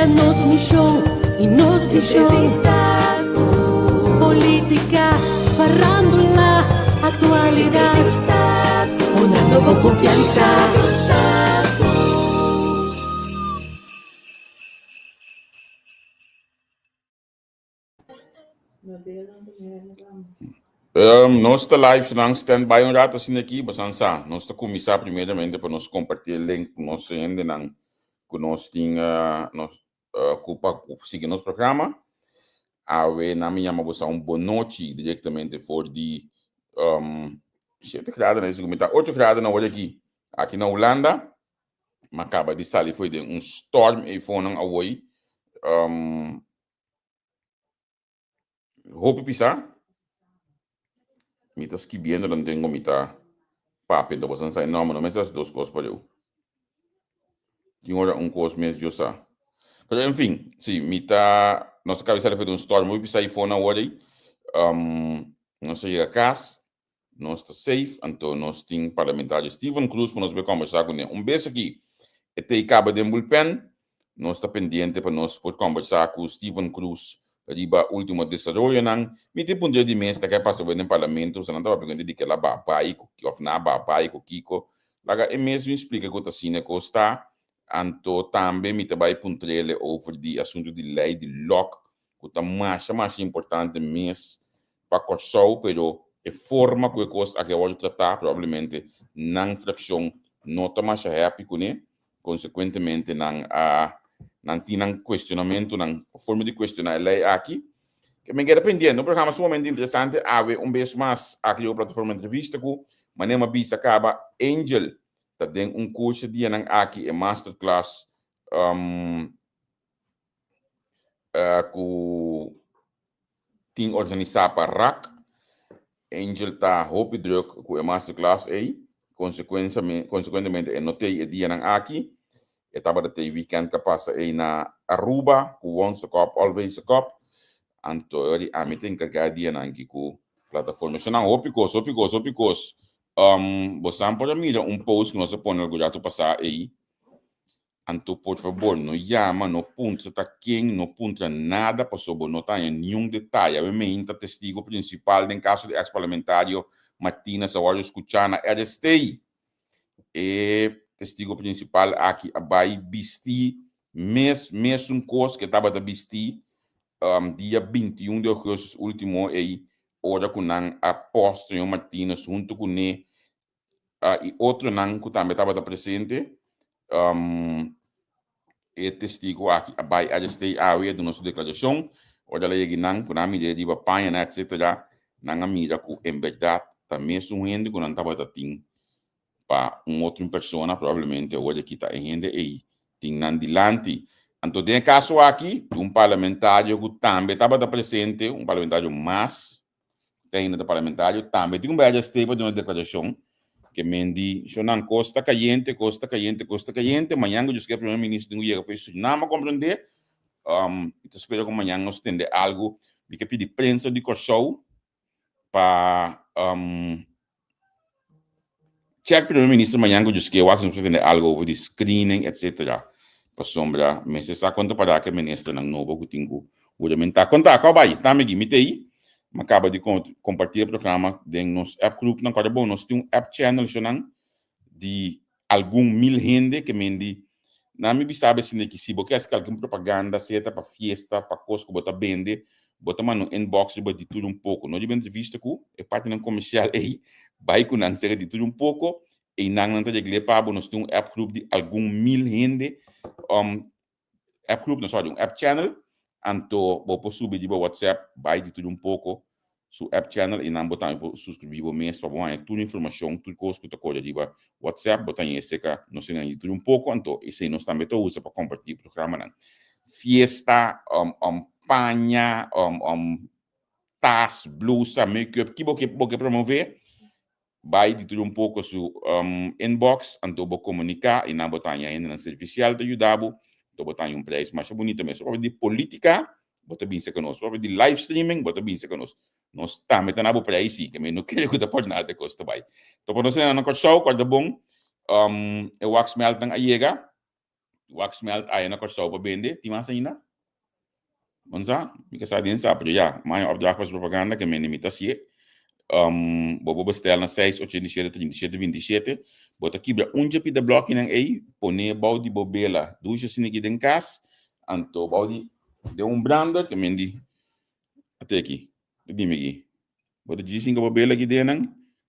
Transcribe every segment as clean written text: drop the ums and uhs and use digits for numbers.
nos show y nos dijo política, farándula, actualidad, una nueva confianza. Nós está live lang standby um rato assim aqui, basansa. Nós está começar primeiramente para nós compartilhar link com nós ainda não que nós tinha nós culpa seguir nosso programa. Awe na minha mabusa boa noite diretamente for de 7 graus nesse momento, 8 graus na hora aqui na Holanda. Mas acaba de sair foi de storm e foi não away. Hope pisar. Mita escrevendo, não tenho mita papel, da você não mas não essas duas coisas para eu. Tinha coisa mesmo eu sa. Mas enfim, sim, mita nossa cabeça foi de storm, muito pisar iPhone agora aí. Nós chega a casa, nós está safe, então nós tem parlamentar Steven Cruz para nós ver conversar com ele. Beijo aqui. Este acaba de bullpen, nós está pendente para nós poder conversar com Steven Cruz. Riba último desarrollo nang miti punto di mes ta kaya paso no parlamento sa nanta paganda di kala babai ko of na babai ko kiko laga e mesmo explica ko ta sine costa anto tambe mita bai puntrele over di assunto di lei di lock ko ta mais importante mes pa corso pero e forma ko costa que vou tratar provavelmente nang fraction nota mais happy com ne consequentemente nang não tinham questionamento, não forma de questionar a lei aqui, que me queda pendente. Um programa sumamente interessante, há vez mais aqui a plataforma de entrevista com, mas nem uma vista acaba Angel, tá tem curso de aqui, masterclass, que tem organizado para RAC, Angel tá hope druk com a masterclass aí, consequentemente, notei o dia aqui, estava de ter weekend que passa aí na Aruba, com once a cop, always a cop. Então, a mim tem que ganhar dia aqui com plataforma. Se não, opicos. Você pode mirar post que nós põe no gato passar aí. Então, por favor, não chama, não punta quem, não punta nada, passou, não tem nenhum detalhe. Eu me inta testigo principal, em caso de ex-parlamentário, Martina Sawario escuchar na RST. Testigo principal aqui vai vestir mesmo coisa que estava a vestir dia 21 de agosto último aí hora com a posto em Martínez junto com ele e outro não que também estava presente testigo aqui vai arrestei a área de nossa declaração hora lá não com a mídia de papanha etc não a mídia com em verdade também são gente que não estava tinha para outra pessoa, provavelmente, hoje aqui está em renda e tem andilante. Então, tem caso aqui, parlamentário que também estava presente, parlamentário mais, tem ainda parlamentário, também tem belo esteve de uma declaração, que me diz, não costa caliente, amanhã eu disse que o primeiro-ministro não ia fazer isso, não me compreender, eu espero que amanhã nós tenhamos algo, que pedir prensa de show para check primeiro-ministro amanhã que diz que eu acho que fazer algo over the screening, etc. Para sombra, mas se está conta para que o ministro não novo que tenho o elementar. Conta, acaba aí, tá, me aí. Acaba de compartilhar o programa de nosso app group, não cada bom, nós temos um app channel de algum mil gente que me diz, não me sabe se você quer alguma propaganda, certa para fiesta, para coisa que você vende, bota no inbox de tudo pouco. Não de entrevista com, é parte do comercial aí. Vai com a de tudo pouco e não de glepa nós temos um app group de algum mil gente app group não sorry app channel anto vou subir de WhatsApp vai de tudo pouco su app channel e não botar subscrever o mês para bom tudo informação tudo coisa que coisa de WhatsApp botar esse que não sei de tudo pouco anto esse nós também usa para compartilhar o programa não fiesta panha tas blusa make-up que você promover vai de tudo pouco su inbox, então vou comunicar e na botanha ainda na servicial de ajudar, então botar preço mais bonito mesmo. Sobre de política, bota bem se conosco. Sobre de live streaming, bota bem se conosco. Nós estamos metendo preço, que me não quero que por nada custa vai. Então por nós não show, quando bom, eu acho que me altang ayega, wax smelt aí na costau para vender, tem mais ainda? Mansa, me casa din sa pero ja, mijn opdracht was propaganda que me imita sie. Bobo bestel na 6 87 37 27. Bota kibra unje pi de block in ei, pone bau di bobela, duše sine ki den kas, anto bau di de brander que mendi até aqui. Dime aqui. Bota dizinga bobela ki denang,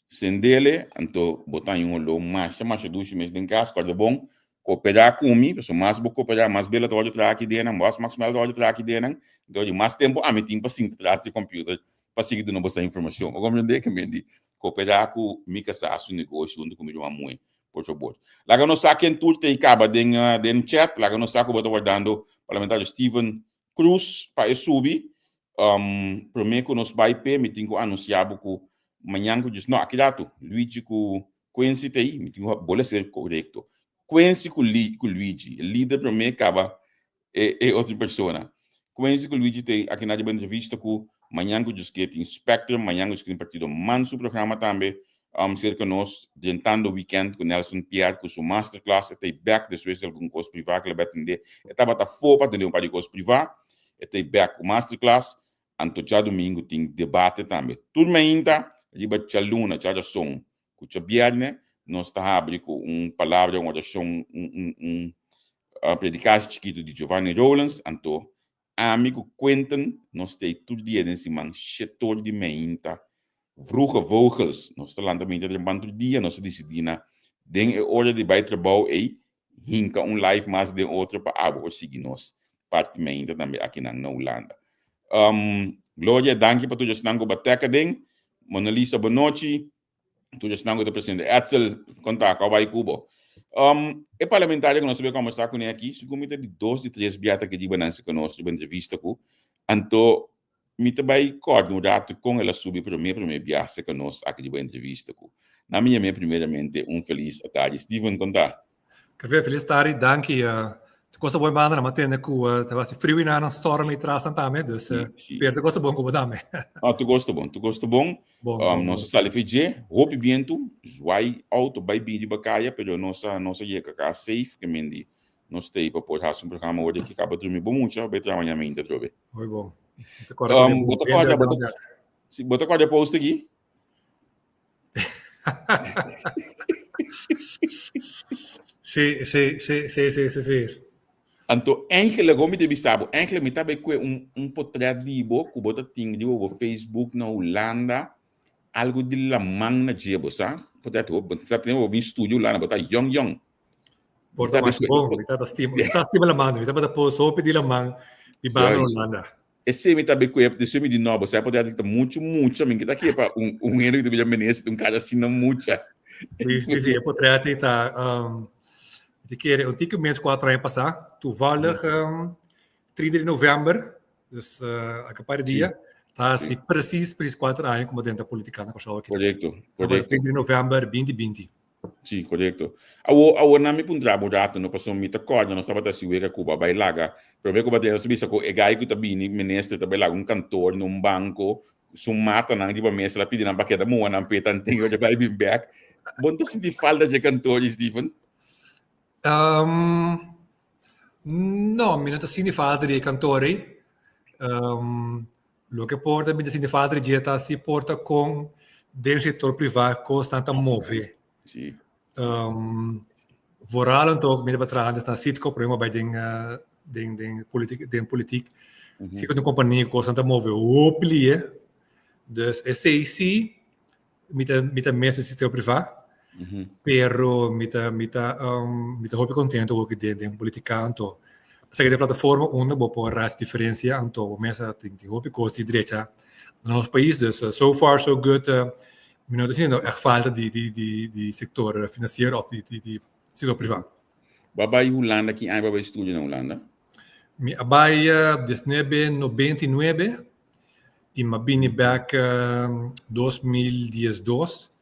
sendele, anto botar um lo mais duše mes den kas, corda bom. Cooperar comigo, pessoal, mais vou cooperar, mais bela toalha tra aqui dentro, mais maximal toalha tra aqui dentro, então mais tempo a mim tem para sim atrás de computer para seguir dando essa informação. Eu compreendo que me cooperar com me casar seu negócio junto comigo a mãe, por favor. Lá que nós saquem tudo tem acaba den chat, lá que nós saco botar guardando parlamentar Steven Cruz para subir, para mim que nós vai pe, me tenho anunciado que amanhã que diz não, aqui dato, Luigi com Quincy tem, me tenho bola ser correto. Quincy com Luigi, líder para mim acaba é outra pessoa. Quincy com Luigi tem aqui na entrevista com amanhã que diz que tem Spectrum, amanhã que diz que tem partido manso programa também, cerca nós tentando o weekend com Nelson Pierre com sua masterclass, até back depois de algum curso privado que ele vai atender, estava tá fora para atender um par de curso privado, até back com masterclass, anto já domingo tem debate também. Tudo ainda, ele vai te aluna, já som, com o viernes nós está abrindo com palavra, uma oração, predicado chiquito de Giovanni Rollins, então, amigo, Quentin, nós temos todo dia nesse man, setor de meinta, vroege vogels, nós estamos lá também de banco dia, nós decidimos, den hora de bij trabalho e hinka live mais de outro para abo, seguir nós, parte meinta também aqui na Holanda. Glória, danke para todos, nango bateca den, Mona Lisa, boa noite. Tu já está com o presidente Etzel, contato ao Cubo. É parlamentar que nós vamos conversar com ele aqui, se comita de 2 de 3 biata que diba nessa que nós tivemos entrevista com, então me também coordenado com ela subir primeiro biata que nós aqui diba entrevista com. Na minha primeiramente feliz tarde, Steven contar. Quero feliz tarde, danke. Tu gosta boa banda, mas tem que tava se frio e não storm e traz também, dus espero gosta bom como também. Tu gosta bom. Nós sala fije, hope bem tu, vai auto vai bem de bacaia, pero nossa ia cá safe que mendi. Nós tem para pôr um programa hoje que acaba dormir bom muito, vai trabalhar ainda trobe. Foi bom. Bota corda post aqui. Sim. Então, eigenlijk como te bisabo, eigenlijk me tabe que portrait de bo, que bota ting de bo Facebook na Holanda, algo de la man na jebo, sa? Portrait o, tá tendo um estúdio lá na bota young. Porta mais bom, me tá estima la man, me tá bota pôr sopa de la man, de ba na Holanda. Esse me tabe que de sumi de novo, sa portrait tá muito, me que tá aqui para erro de menese, cara assim não muito. Sim, o portrait tá de keer een dikke mensen 4 jaar passar, toevallig 30 de november, dus een paar dias, está assim precies 4 anos como dentro da política na Kosovo. Correcto. 30 de november 2020. Sim, correto. Awo nami pun trabalhado no passou mita corda, nós estava assim o Cuba vai laga, problema que bateu subir sako e gai que tabini ministro também lá cantor num banco, sumata nang di ba mesa lá pedindo para que da moa nang petan tenho de vai bem back. Bom, tu senti falta de cantores, Stephen? No, mi non si falta di cantori. Lo che porta mi si falta di dieta si porta con del settore privato costante muove. Sì. Vooral ook met betraan dat sitco problema bij den politiek. Si con compagnie costante muove oplie. Dus SAC met de mensen settore privato. Pero mita hopi contento con che politicanto se che de plataforma uno può porre differenza anto mesa tinti hopi costi direita no nosso país dus so far so good mi non diciamo echt falta di sector finanziario of di settore privato. Babai Holanda que ai babai studio na Holanda. Mi abai 1999 e ma bini back 2012.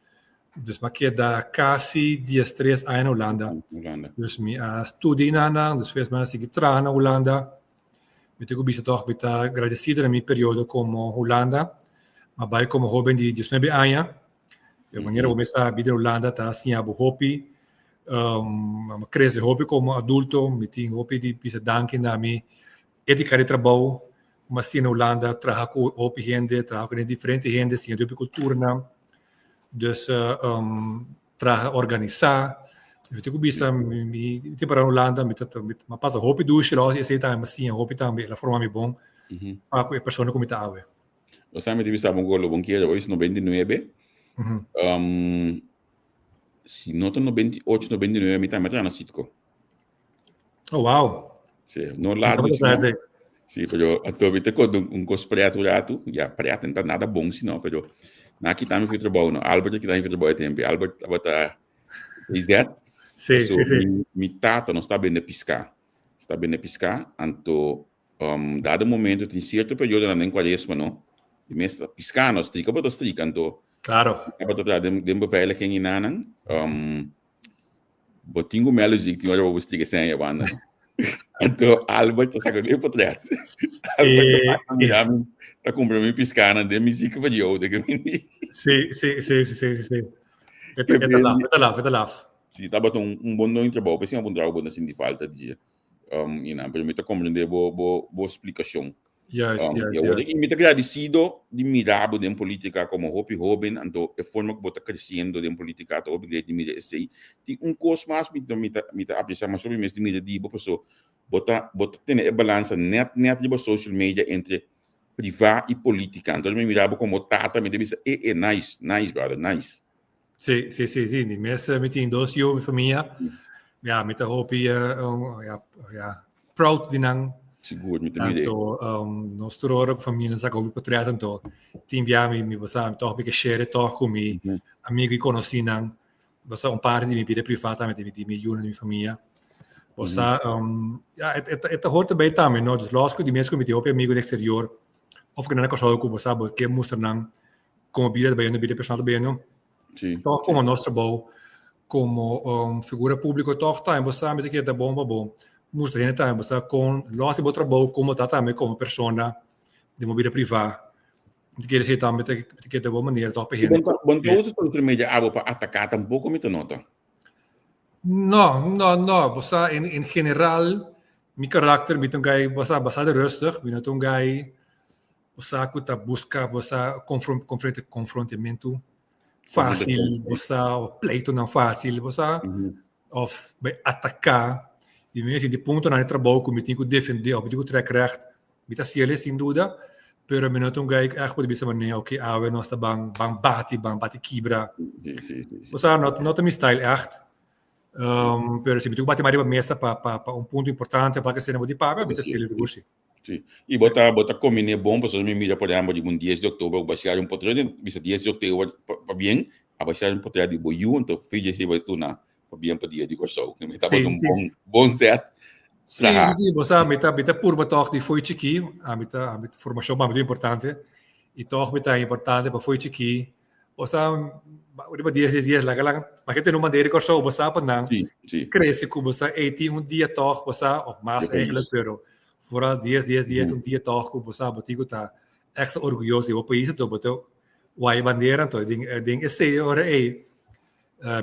Dus maar keer daar quasi 13 anos na Holanda. Dus mi studi na, dus fez mais seguir na Holanda. Mi tenho visto toch met agradecido na minha período como Holanda, mas vai como jovem de 19 anos. Eu maneira começar a vida na Holanda tá assim a hopi, cresce hobby como adulto, me tem hobby de pisa danke na mi ética de trabalho, mas sim na Holanda trabalho com hobby gente, trabalho com diferentes gente, sim de cultura não, dus trabalho organizar, eu tenho que bisa me tem para Holanda, me passa hobby do lá, e sei tá, mas sim hobby também, a forma me bom, para a pessoa como está awe. O sea, me divisa un gol bom que hoje 99. Se não tô 98, 99, me tá metendo na Citco. Oh wow. Sim, no lado Então, sim. Sim, pero até te quando preto lá tu, já preto não tá nada bom senão, pero na aqui tá me fui trabalho, no Albert aqui tá me fui trabalho tempo. Albert tá is that? Sim, sim, sim. Mi tata não está bem de piscar. Está bem de piscar, então dado momento tem certo período na nem quaresma, não? De mês piscar nós trica, bota strica, então Claro. bota tá de beveiliging in aan, botingo melos ik tinha eu strica sem a banda. Então Albert tá sacando eu portret. Albert tá comprando mi piscar na de música video de que Sim. Vete lá. Sim, tá botando bom no trabalho, pensei um trabalho bom assim de falta de pero me tá compreender boa explicação. Yes. Eu me tá agradecido de mirar em política como Hopi Robin, então a forma que bota crescendo em política, tá obrigado de mirar esse. Tem curso mais me tá apreciar mais sobre mesmo de mirar de pessoa bota ter a balança net de social media entre privado e política. Então me mirava como tata, me deve nice brother, nice. Sim. Die mensen met die dossier, met familie, ja, met de hoop proud die nang. Seguro, me também. Então, nós trocamos família, sabe, o portrait, então, tinha me você toch porque share toch com mi amigo e conheci nang, você parte de minha vida privada, met de minha unidade de família. Você, het hoort erbij também, não? Dus lógico, die mensen met die hoop amigo no exterior, of que não é coisa como você sabe, que mostra nang, como vida bem, vida personal bem, não? Sim. Toch como nós trabalhamos como figura pública, toch também você sabe que é bom. Mostra gente também você com nós o trabalho como tá também como pessoa de uma vida privada. De que ele também que de boa maneira toch para gente. Bom, todos os social media abo para atacar tampouco me nota. No. Você em geral, meu caráter, me tungai você bastante rustig, me tungai você que busca você confrontamento fácil, você pleito não fácil, você of bij atacar. Die mensen die punten aan het trabalho que me tenho que defender, ou me tenho que track recht, me tá cielo sem dúvida, pero me não tenho que echt pode bisa maneira, ok, nós tá bang bati quebra. Sim. Você não tem style echt, pero se me tenho que bater mais mesa para ponto importante para que seja de paga, me tá cielo de gosto. Sim. E bota combinar bom, pessoas me mira por exemplo de 10 de outubro, baixar portrait, bisa 10 de outubro para bem, a baixar portrait de boiú, então filha se vai tunar. Para bem para dia de corso, que me tá bom set. Sim, você me tá por toch die foi aqui, a formação muito importante. E toch me tá importante para foi aqui. Você o dia lá galang, mas que tem uma maneira corso, você para não. Sim. Cresce como você dia toch, você of mais eigenlijk pero vooral 10 dia toch, você botigo tá extra orgulhoso do país, então botou vai bandeira, então ding esse hora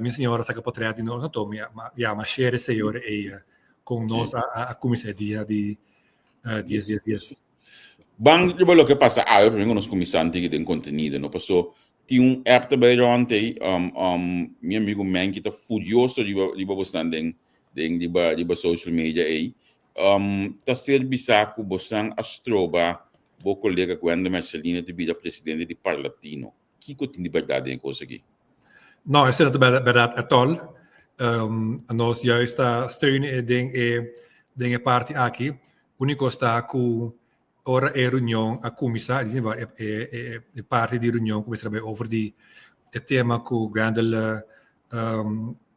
minha senhora saca portrait de nós, então mas share esse hora com nós a comissária de 10. Bang, de lo que passa, eu venho nos comissantes que tem conteúdo, não passou. Tinha app também ontem, meu amigo man que tá furioso de bastante de social media aí. Tá serviçaco bostang astroba, bo colega quando Marcelina de vida presidente de Parlatino. Que tem de verdade em coisa aqui? Nou, is het inderdaad at all. Nós juist steunen dingen party aqui. Único está com ora reunião a comissão, dizem waar parte de reunião começa a over o tema que o grande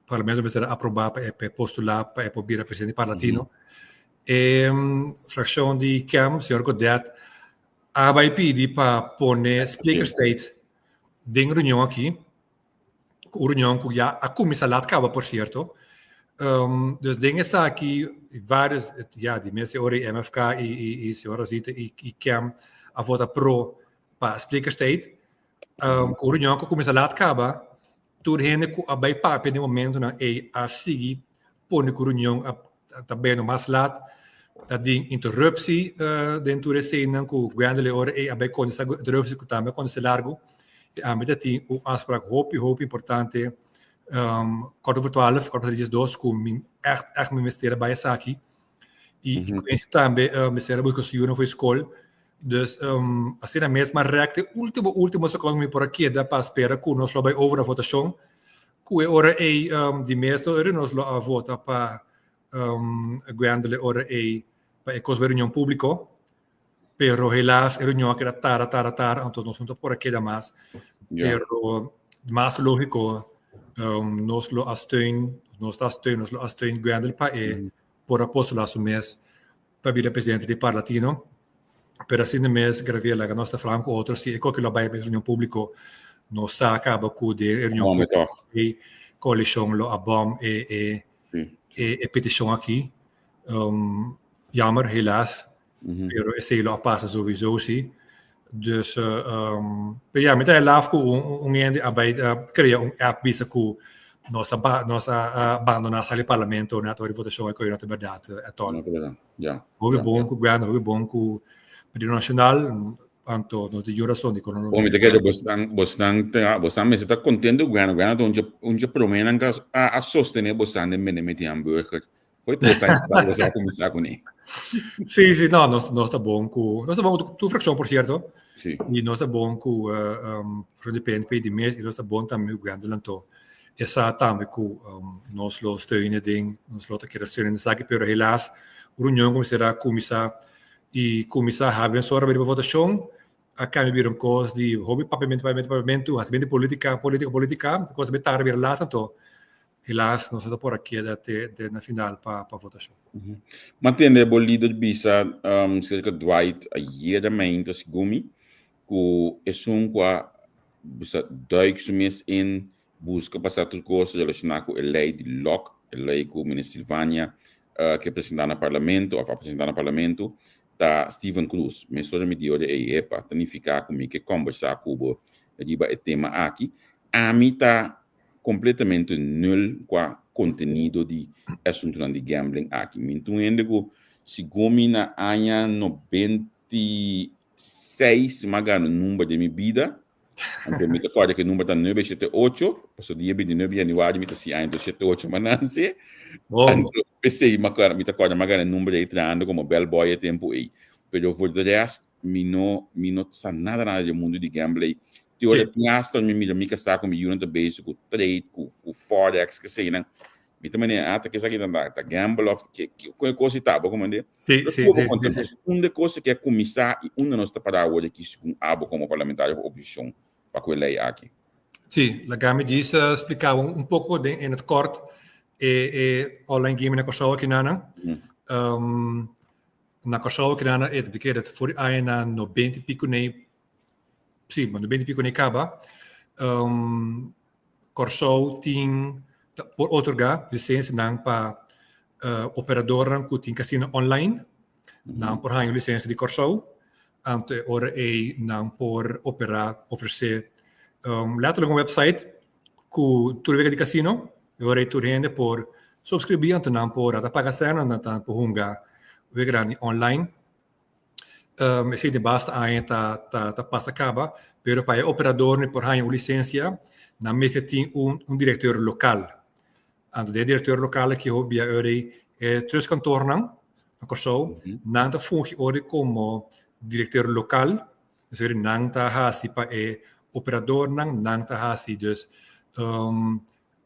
parlamento vai aprovar para postular para vir a presidente Parlatino. Fração de CAM, senhor Godet, vai pedir para pôr speaker state de reunião aqui. Reunião que já a comissão lá acaba, por certo. Dus dingen aqui vários, de mensen ori MFK e senhora Zita e CAM a vota pro para explicar state. Reunião que a comissão lá acaba, turhene ku abai papi no momento na a sigi pone ku reunião também no mais laat dat ding interruptie den tour cena ku grandele ora abai con essa interruptie ku também con se largo a meta ti o afspraak hoop importante kwart over 12 kwart over 2 ku echt me mesteren bij Saki e conheci também mesteren busco sturen voor school. Dus assim na mesma reacte último segundo por aqui dá para esperar que nós vai over a votação que ora de meeste nós a vota para guardar ora para a reunião público pero helaas reunião que era tara então nós não por aqui da mais pero mais lógico nós lo asteun nós asteun guardar para por apostolar o mês para vir presidente de Parlatino. Pero assim mesmo, gravei lá a nossa Franco, outros, se qualquer lugar vai reunião público, não se acaba com de reunião pública e coalição lo abom e petição aqui. Jammer, helaas. Pero esse lo passa sowieso, sim. Dus, ja, met hij laaf com ende abai cria app bisa com nossa abandonar sali parlamento na tua votação com a verdade é todo. Ja. Hoe bom com guarda, hoe bom com Medio Nacional, anto no te jura son di kono. O mi te che bostan me sta contento guarda onde promenan a sostenere bostan de mene meti hamburger. Foi tudo já começar com ele. Sim, não, nós está bom com tu fração por certo. Sim. E nós está bom com pro depende de mês e nós está bom também o grande lanto. Essa também com nós lo steunen ding, nós lo te querer steunen sabe pero helaas reunião começar e começar a haver só a votação, a câmera viram coisas de hobby papamento, as bem de política, coisas de estar vir lá tanto, helaas nós estamos por aqui até na final para votação. Mantendo o líder bisa cerca de Dwight a geramente as gumi, que qua bisa duik sumis in busca passar tudo coisa relacionado com a lei de Locke, a lei com o ministro Silvânia, que apresentar no parlamento, tá Steven Cruz, mas só me deu de para tanificar comigo que conversar com o tema aqui, a mim tá completamente nulo com o conteúdo de assunto de gambling aqui. Então ainda que se gomina anha 96 magano número de minha vida, então me recorda que o número tá 978, passou dia 29 de janeiro, me tá se ainda 78 mananse. Pensei, me recorda magana número de entrando como bellboy a tempo aí. Pero por de resto, me não sabe nada do mundo de gambling. Teoria piastra, me casar com unit base, com trade, com forex, que sei, né? Me também até que isso aqui tá gamble of que coisa tá, como é? Sim. Uma coisa que é começar e uma nossa parada hoje que com abo como parlamentar da oposição para com lei aqui. Sim, la Gami disse explicava pouco em het kort online game na Kosovo aqui na Kosovo aqui na é porque dat voor ai na 90 pico nei sim, mas 90 pico nei acaba Kosovo tem por otorgar licença não para operador que tem casino online não por hang licença de Kosovo ante ora não por operar oferecer letterlijk een website que tu vega de casino ora tu rende por subscrever ante não por a pagar cena não por hunga vega online se de basta aí tá passa acaba pero para operador ne por hang licença na mesa tem diretor local ante de diretor local que hobby ora três kantoor na Kosovo não tá funge ora como diretor local dus er não tá hasi para operador não tá hasi dus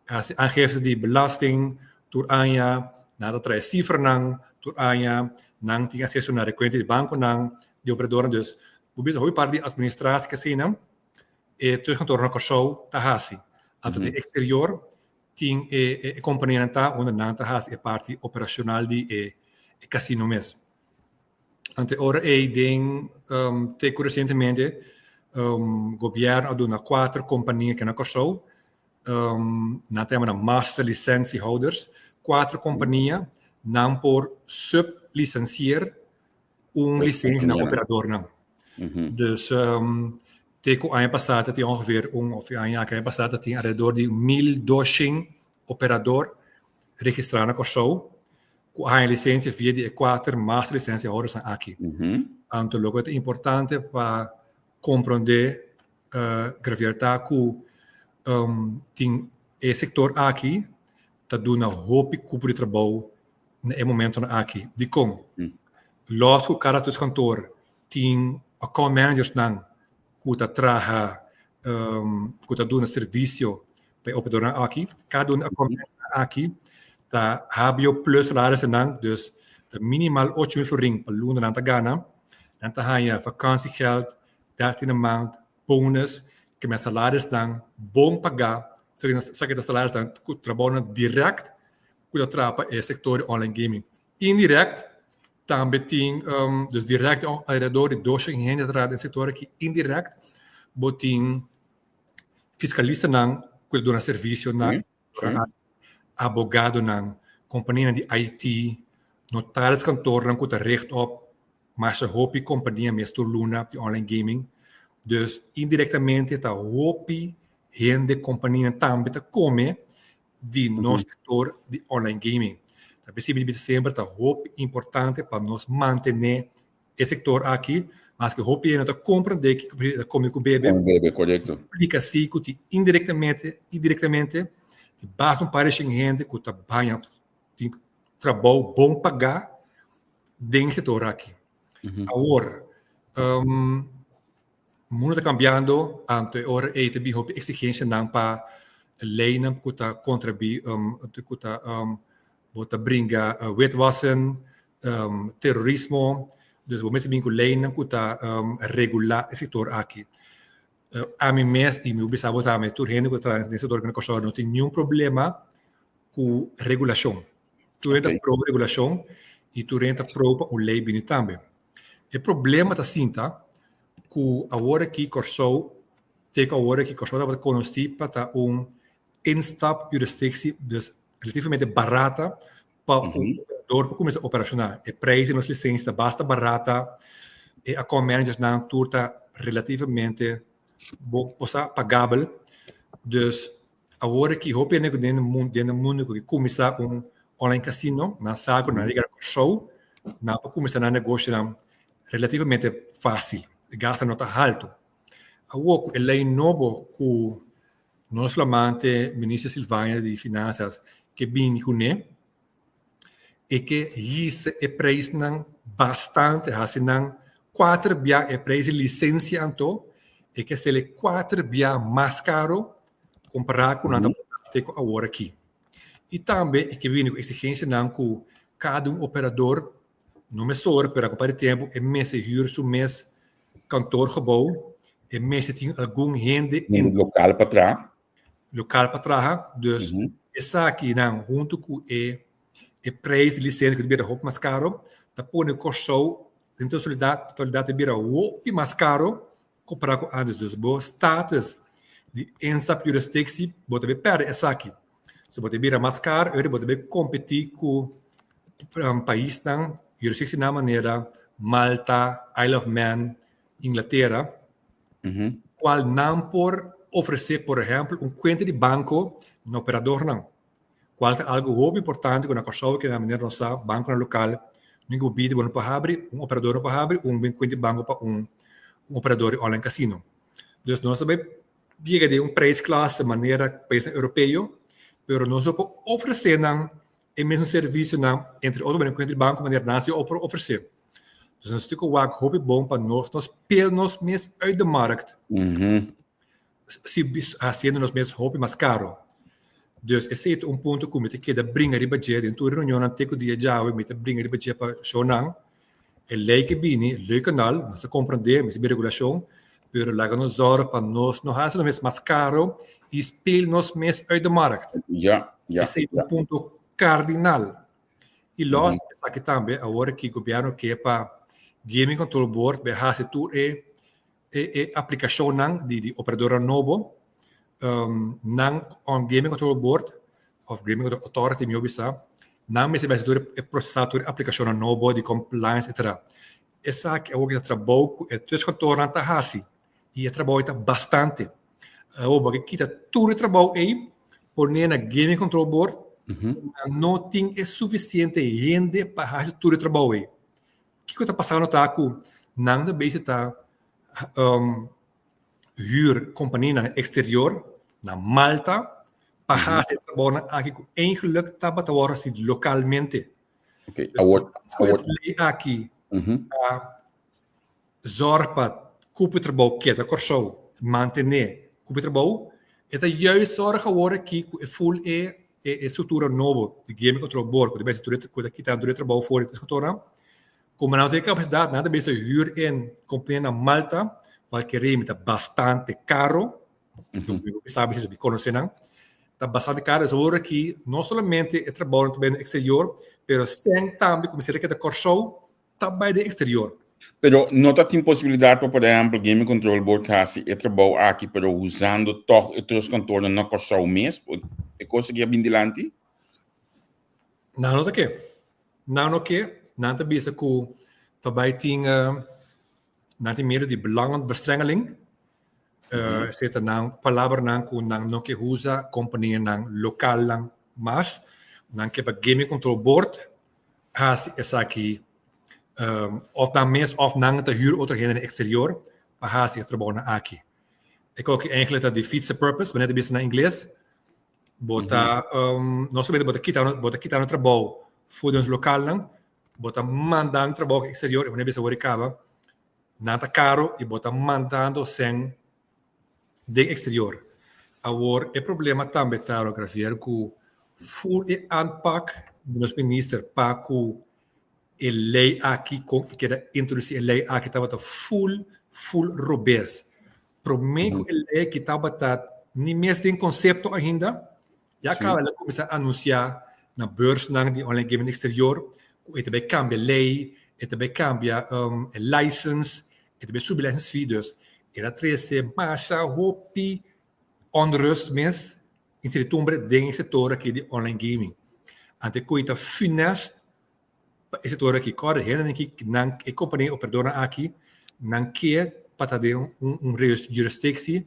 as aangifte die belasting door anja na dat trai cifra nang door anja nang tinha acesso na conta de banco nang de operador dus o bisa hoi parte de administratie casino dus kantoor na Kosovo tá hasi ato de exterior ting companhia tá onde nang tá hasi parte operacional de casino mes ante ora ding teco recentemente governo ha donato 4 companhie que na Kosovo na tema na master licentiehouders 4 companhia não por sublicenciar licentie na operador não dus Teco ano passado tinha ongeveer of ano passado tinha ao redor de 1.200 operador registrado na Corsou, com a licença via de Equator, mais licença agora são aqui. Então, logo é importante para compreender gravidade que tem esse setor aqui está dando roupa de trabalho no momento aqui. De como? Los que cada dos cantor tem account managers nan que está trabalha que está dando serviço para operador aqui. Cada account manager aqui tá habio plus salaris nan, dus de minimaal 8.000 florin per luna aan te gana. Dan ta je vakantiegeld, 13e maand, bonus, que mijn salaris dan bom pagar. Zeg je dat salaris dan trabalhando direct, que trapa é sector online gaming. Indirect, também tem, dus direct ao redor de 200 gente atrás do setor aqui, indirect, botin fiscalista nan, que dona serviço nan, abogado nan, companhia de IT, notaris kantoor nan kuta recht op, maar ze hopi companhia meestal Luna, de online gaming. Dus indirectamente ta hopi gente companhia também ta come de nosso setor de online gaming. Ta possibilmente sempre ta hopi importante para nós manter esse setor aqui, mas que hopi não ta compreender que come com bebê. Bebê, correto. Explica assim que indiretamente basta parecer gente que trabalha, tem trabalho bom pagar dentro do setor aqui. Agora, o mundo está cambiando, então agora é também uma exigência não para lei não que está contra que está brinca witwassen, terrorismo, dus we moeten een lei não que está regular o setor aqui. A mim mesmo e meu bisavô também, tudo gente que está nesse setor que não tem nenhum problema com regulação. Tu entra pro regulação e tu entra pro o lei bem também. O problema tá assim, tá? Que agora que Corsou, agora que Corsou está conhecido para instap jurisdictie, dus relativamente barata para operador para começar a operacionar. O preço das licenças está bastante barata e a managers na tour está relativamente pagável. Dus agora que hoop ik dentro do mundo que começar online casino, na saco, na liga show, na para começar a negociar relativamente fácil, gasta nota alto. Agora, lei novo que nosso flamante ministro Silvânia de Finanças que vem com ele, é que existe o preço bastante, assim, 4 via o preço de licença, então, é que se ele 4 via mais caro comparado com o que agora aqui. E também é que vem com exigência que cada operador, não é só para comparar tempo, é mês de huur, so mês kantoorgebouw, é mês de tem algum gente local para trás. Local para trás, dus essa aqui junto com o preço de licença que vira mais caro, tá pondo Corsou, então totalidade vira o mais caro comparado com antes dos bons status de insap jurisdictie, você vai perder essa aqui. Se você vira mais caro, você vai competir com país jurisdictie na maneira Malta, Isle of Man, Inglaterra, qual não por oferecer, por exemplo, conta de banco no operador não. Qual é algo muito importante que na Corsou que na maneira nossa banco local, ninguém pede para abrir, operador para abrir, conta de banco para operador online casino. Então, nós sabemos que de preço classe maneira país europeu, mas nós podemos oferecer o mesmo serviço entre outros conta de banco maneira nacional para oferecer. Então, nós temos que bom para nós pelos mesmos uit de markt. Se fazendo nos mesmos hobby mais caro. Então, esse é ponto que me queda brincar de budget. Então, a reunião antiga dia já me brincar de budget para Shonang. É lei que vem, lei canal, nós compreender, mas regulação, mas lá nos zorra para nós não fazer nos mais caro e espelhar nos mesmos uit de markt. Esse é ponto cardinal. E nós, aqui também, agora que o governo quer para Gaming Control Board, vai fazer tudo aplicação de operadora novo, on Gaming Control Board, of Gaming Authority, me obisa, não me se vai fazer o processo de aplicação novo, de compliance, etc. Essa é o que trabalho, é dois cantores na Tahasi, e trabalha bastante. Porque quita tudo o trabalho aí, por na Gaming Control Board, não tem suficiente gente para fazer tudo o trabalho aí. O que está passando tá com não da base tá huur companhia na exterior, na Malta, para fazer trabalho aqui com eigenlijk tá para trabalhar assim localmente. Okay. Aqui, zorg para que o trabalho que é corso, manter que o trabalho, é juist zorg geworden que é full estrutura nova de Gaming Control Board, que deve ser tudo aqui tá durante trabalho fora de escritório. Como não tem capacidade, nada bem huur em companhia na Malta, porque remita bastante caro. Sabe se conhece não? Está bastante caro, es ahora que no solamente el trabajo en el exterior, pero sem também, como se requer corso, também de exterior. Pero não tem possibilidade para, por exemplo, Gaming Control Board fazer esse trabalho aqui, pero usando toch outros cantores não corso mesmo? É coisa que é bem dilante? Não que. Não te bezig que também tem meer de belangenverstrengeling. Zit nang palavra nang ku nang no que usa companhia nang local lang mas nang que para Gaming Control Board has essa aqui of dan mes of nang te huur auto in exterior para has het trabalho aqui. Ik ook eigenlijk dat de fiets purpose wanneer de business na inglês bota não somente bota quitar no trabalho voor ons local lang bota mandando trabalho exterior wanneer bisa workava nata caro e bota mandando sem de exterior. Agora, o problema também está a grafiar com full aanpak de nosso ministro para que a lei aqui que era introduzir a lei aqui estava full robust. Prometo que a lei que estava nem mesmo tem conceito ainda. Já acaba de começar a anunciar na beurs de online gaming exterior que também cambia a lei, também cambia a license, também subir license fees. Era 13 marcha hopi onrust mes incertidumbre dentro setor aqui de online gaming. Ante coita funest esse setor aqui corre renda que não é companhia operadora aqui não quer para ter jurisdição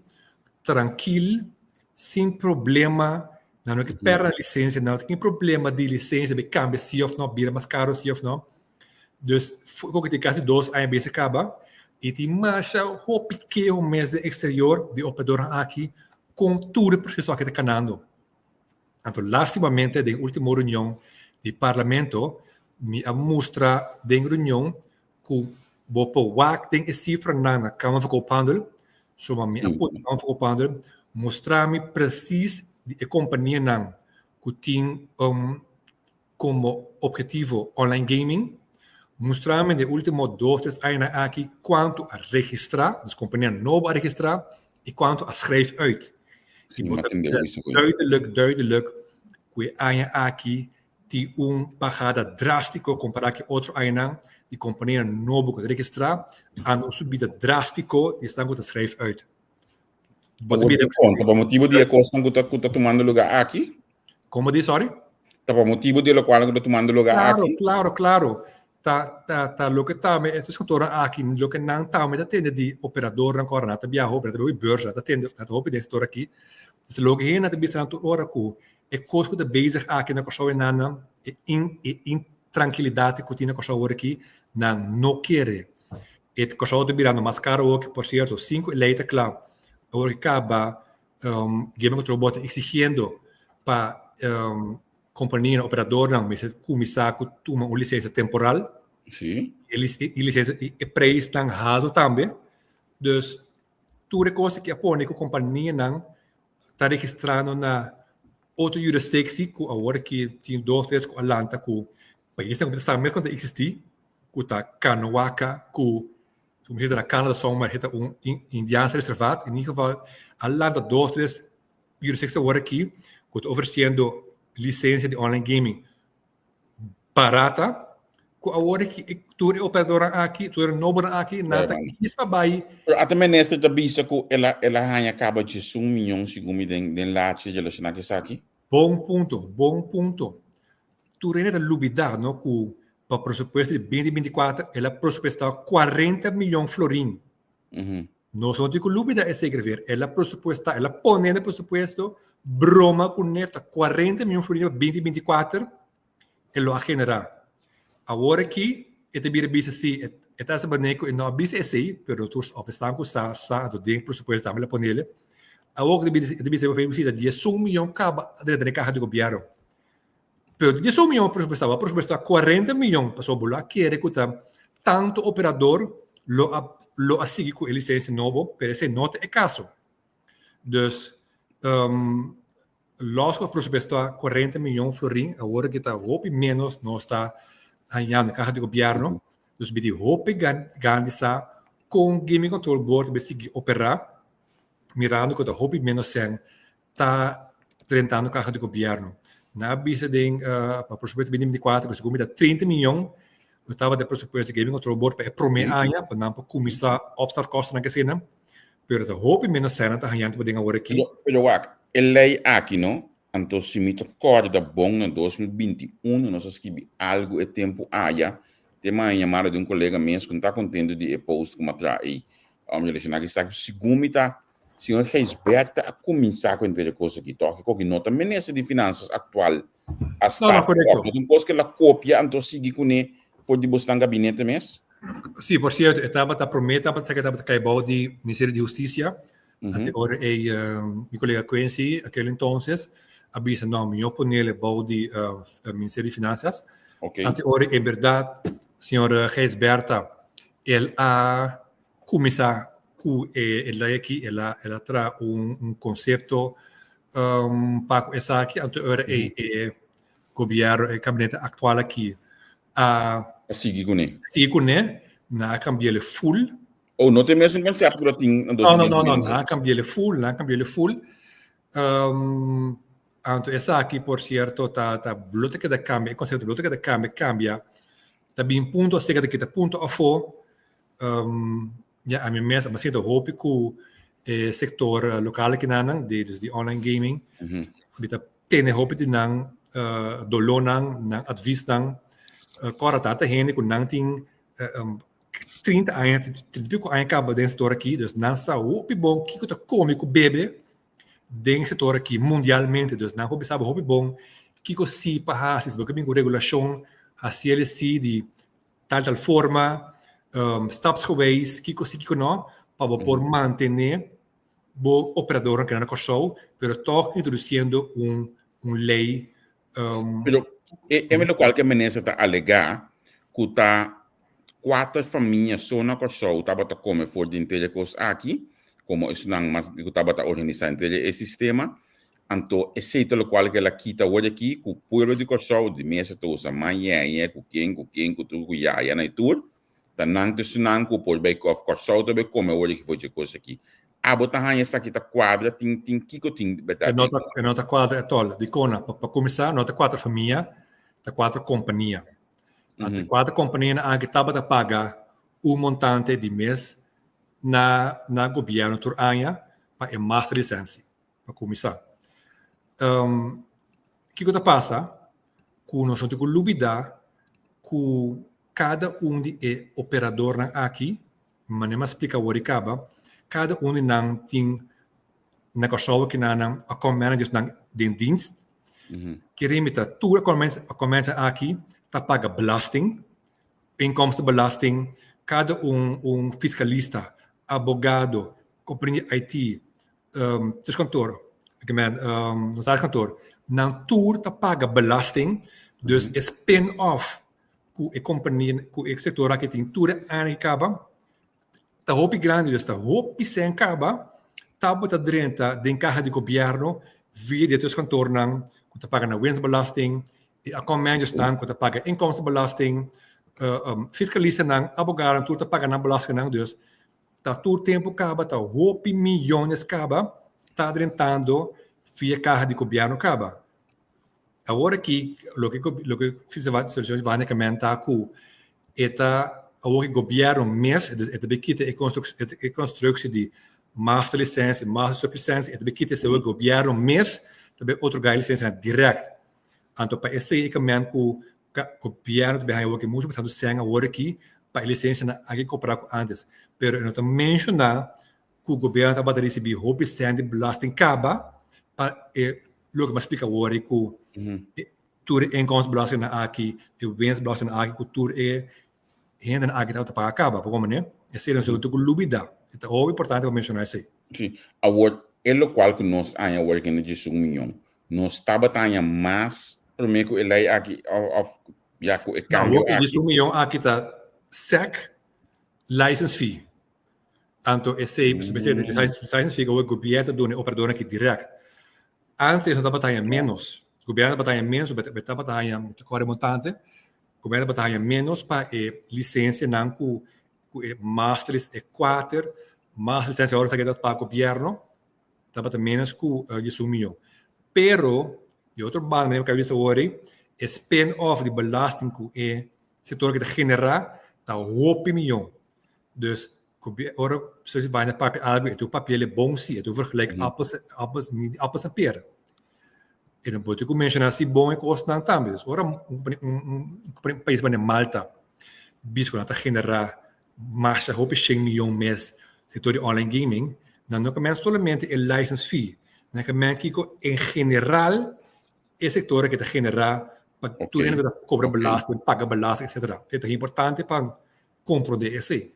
tranquilo sem problema não é que perde a licença não tem problema de licença de cambio se ou não vira mais caro se ou não. Dus ook de caso dos AMB acaba e tem marcha o pequeno mês de exterior de operadora aqui com todo o processo que está canando. Então, lastimamente, na última reunião do parlamento, me mostra da reunião que o WAC tem a cifra na Câmara de Companhia, só me apoio na Câmara de Companhia, mostrar-me preciso a companhia que tem como objetivo online gaming, mostrar-me nos últimos 2-3 anos aqui quanto a registrar, dus companhia nova a registrar, e quanto a schrijf uit. Duidelijk, que aia aqui tem pagada drástica comparado com outro aia, de companhia nova a registrar, a subida drástico de estão com a schrijf uit. Por motivo de costa que está tomando lugar aqui? Como diz, sorry? Por motivo de lo qual está tomando lugar aqui? Claro. Lo que está me estos cantores aqui lo que não está me atende de operador ancora nata biaho per de beurs atende nata hope de store aqui se lo que nata bisa to ora ku e costo de bezig aqui na coisa nana in tranquilidade que tinha coisa ora aqui não quer e coisa de virando mais caro que por certo 5 leite claro ora acaba Gaming Control Board exigindo para companhia operadora não mas começar com uma licença temporal sim e licença e preço estão errado também dus tudo coisa que a põe com companhia não está registrando na outra jurisdição que agora que tem 2-3 com Atlanta com país que está mesmo quando existir que está Kanawaka com como se diz na Canadá só uma reta indiano reservado em geval Atlanta 2-3 jurisdições agora aqui que está oferecendo licença de online gaming barata, que agora que tu é operadora aqui, tu é nova aqui, nada que isso vai. Até ministra da bisa que ela acaba de 1 milhão segundo den laatste de los aqui. Bom ponto. Tu ainda lubida, não que para o presupuesto de 2024 ela pressupostou 40 milhões florim. Nós não temos lúbida é escrever. Ela pressuposta, ela põe no pressuposto, broma com neta 40 milhões de 2024, ela generar. Agora aqui, esta bira bisa si, esta essa baneco não bisa esse, pero todos oferecem sa do dentro pressuposto também ela põe ele. Agora esta bisa vai fazer dia 1 milhão caba dentro da carta do governo. Pero dia 1 milhão pressuposto 40 milhões passou bola que é recutar tanto operador lo a seguir com a licença nova, para esse nota é caso. Dus, los que pressuposto 40 milhões florim, agora que está roupa menos, não está ganhando na carta do governo, dus bidi roupa ganhar com o Gaming Control Board para seguir operar, mirando que a roupa menos sem está tentando a carta do governo. Na bisa de para pressuposto 2024, que se 30 milhões, eu estava de pressuposto de Gaming Control Board para primeiro ano, para não começar a obstar costas na casina, pero a roupa menos cena está ganhando para agora aqui. Pero lei aqui, não? Então, se me recorda bom, em 2021, nós escrevi algo e tempo aia, tem uma chamada de colega mesmo que não está contente de post como atrás aí. Ele está segundo está, senhor Reisberta a começar com a coisa aqui, toque com que nota ministra de finanças atual, a staff, então coisa que ela copia, então seguir com ele, foi de buscar gabinete mesmo? Sim, por certo, estava a prometer, estava a dizer que estava a cair do Ministério de Justiça, até agora meu colega Quincy, aquele então, avisa, não, meu panel é do Ministério de Finanças, até agora, em verdade, senhor Reisberta, ele a começar com ela aqui, ela traz conceito para essa aqui, até agora, governo, o gabinete atual aqui, seguir com ele. Seguir com ele, não cambiar ele full. Ou não tem mesmo conceito que tem não cambiar ele full, então essa aqui, por certo, tá bloqueio da câmbio, o conceito de bloqueio da câmbio cambia, tá bem ponto, chega daqui tá ponto a for, a minha mesa, mas sinto roupa com setor local aqui de online gaming, bita tem roupa de não dolonang, não advice não Agora tá gente com 30 anos, 30 anos acaba dentro setor aqui, dus não sabe bom que tá come com bebê dentro setor aqui mundialmente, dus não sabe bom que se para se porque bem com regulação, assim ele se de tal forma, steps geweest, que não para por manter o operador que não show, pero toch introduzindo lei é melhor qualquer maneira está alegar que tá 4 famílias só na show estava a comer for de intelecos aqui como isso não mas que estava a organizar esse sistema então esse é o qual que ela quita hoje aqui com o pueblo de show de mesa toda manhã com quem com tudo que já na tour tá não te com por bem of show também como hoje que foi de coisa aqui a botar essa aqui tá quadra tem que tem nota quadra é tol de cona para começar nota 4 famílias da 4 companhias. As 4 companhias que estava a pagar montante de mês na governo por ano para a master licença, para começar. O que passa? Que nós temos que lubidar que cada de operador aqui, mas não explica o que cada não tem negócio que não a comandante de dienst, que remita tudo começa aqui, tá paga belasting, inkomstenbelasting, cada fiscalista, advogado, companhia IT, deskantoor, notariskantoor, não tudo tá paga belasting, dus é spin-off, que a companhia, que o setor aqui tem tudo aangekaba, tá roupa grande, dus tá roupa sem caba, tá bota dentro de carro de governo, via de deskantoor nang, que paga na winstbelasting, a comandante estão que paga inkomstenbelasting, fiscalista não, advogado tudo paga na belasting não, dus tá todo tempo acaba, tá 8 milhões acaba, tá tentando via carro de governo acaba. Agora aqui, o que fiz a solução basicamente tá que eta o governo mesmo, eta bequita a construção de master licença, master sublicença, eta bequita se o governo mesmo também outro ganha licença direct. Então, para esse caminho que o governo também vai muito bastante sem agora aqui para a licença aqui comprar antes. Pero eu não mencionar o governo está receber roupa de belasting caba para logo me explica agora que tudo inkomstenbelasting na aqui e winstbelasting na aqui que tudo gente na aqui está para acaba por como né é ser um segundo que lubida é o importante para mencionar isso. Sim, agora é o qual que nós ainda working de 1 milhão. Nós está batendo mais para mim que ele aqui já com o cambio aqui. De 1 milhão aqui está SEC license fee. Tanto esse license fee que o governo do operador aqui direto. Antes estava batendo menos. O governo batendo menos, estava batendo que corre montante. O governo batendo menos para licença não com masters e 4, mais licença agora está para o governo. Estava menos com de 1 milhão. Pero de outro bando, que eu disse agora, spin-off de belasting com o setor que genera está 8 milhão. Dus ora, se você vai na papel algo, é o papel é bom sim, é o vergelijk appels en peren. E não pode mencionar se bom é custo não também. Ora, país como Malta, bisco não está generar mais de 100 milhões mês setor de online gaming, não começa somente o license fee, não começa que em geral é setor que está generar para tudo que cobra belasting, paga belasting, etc. É importante para compreender isso.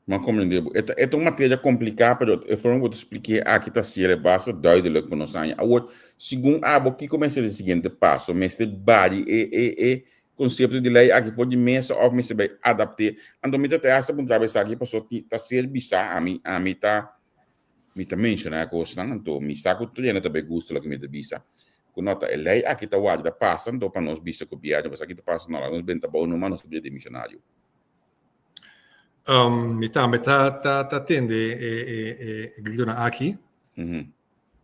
Maar compreender, het is een materia complicada, maar eu vou te explicar aqui está ser bastante duidelijk para nós. Agora, segundo aqui começa o seguinte passo, mas de body e conceito de lei aqui foi de mesa of me se adaptar. Então, me até esta para trabalhar aqui passou que está ser bizarro a mim tá mencionar a coisa, então me está com tudo ainda também gosto lá que me de bizarro. Com nota a lei aqui está o da passa, então para nós bizarro copiar, mas aqui está passando lá, nós bem tá bom, não mas nós de missionário. Tá tendo grito na aqui.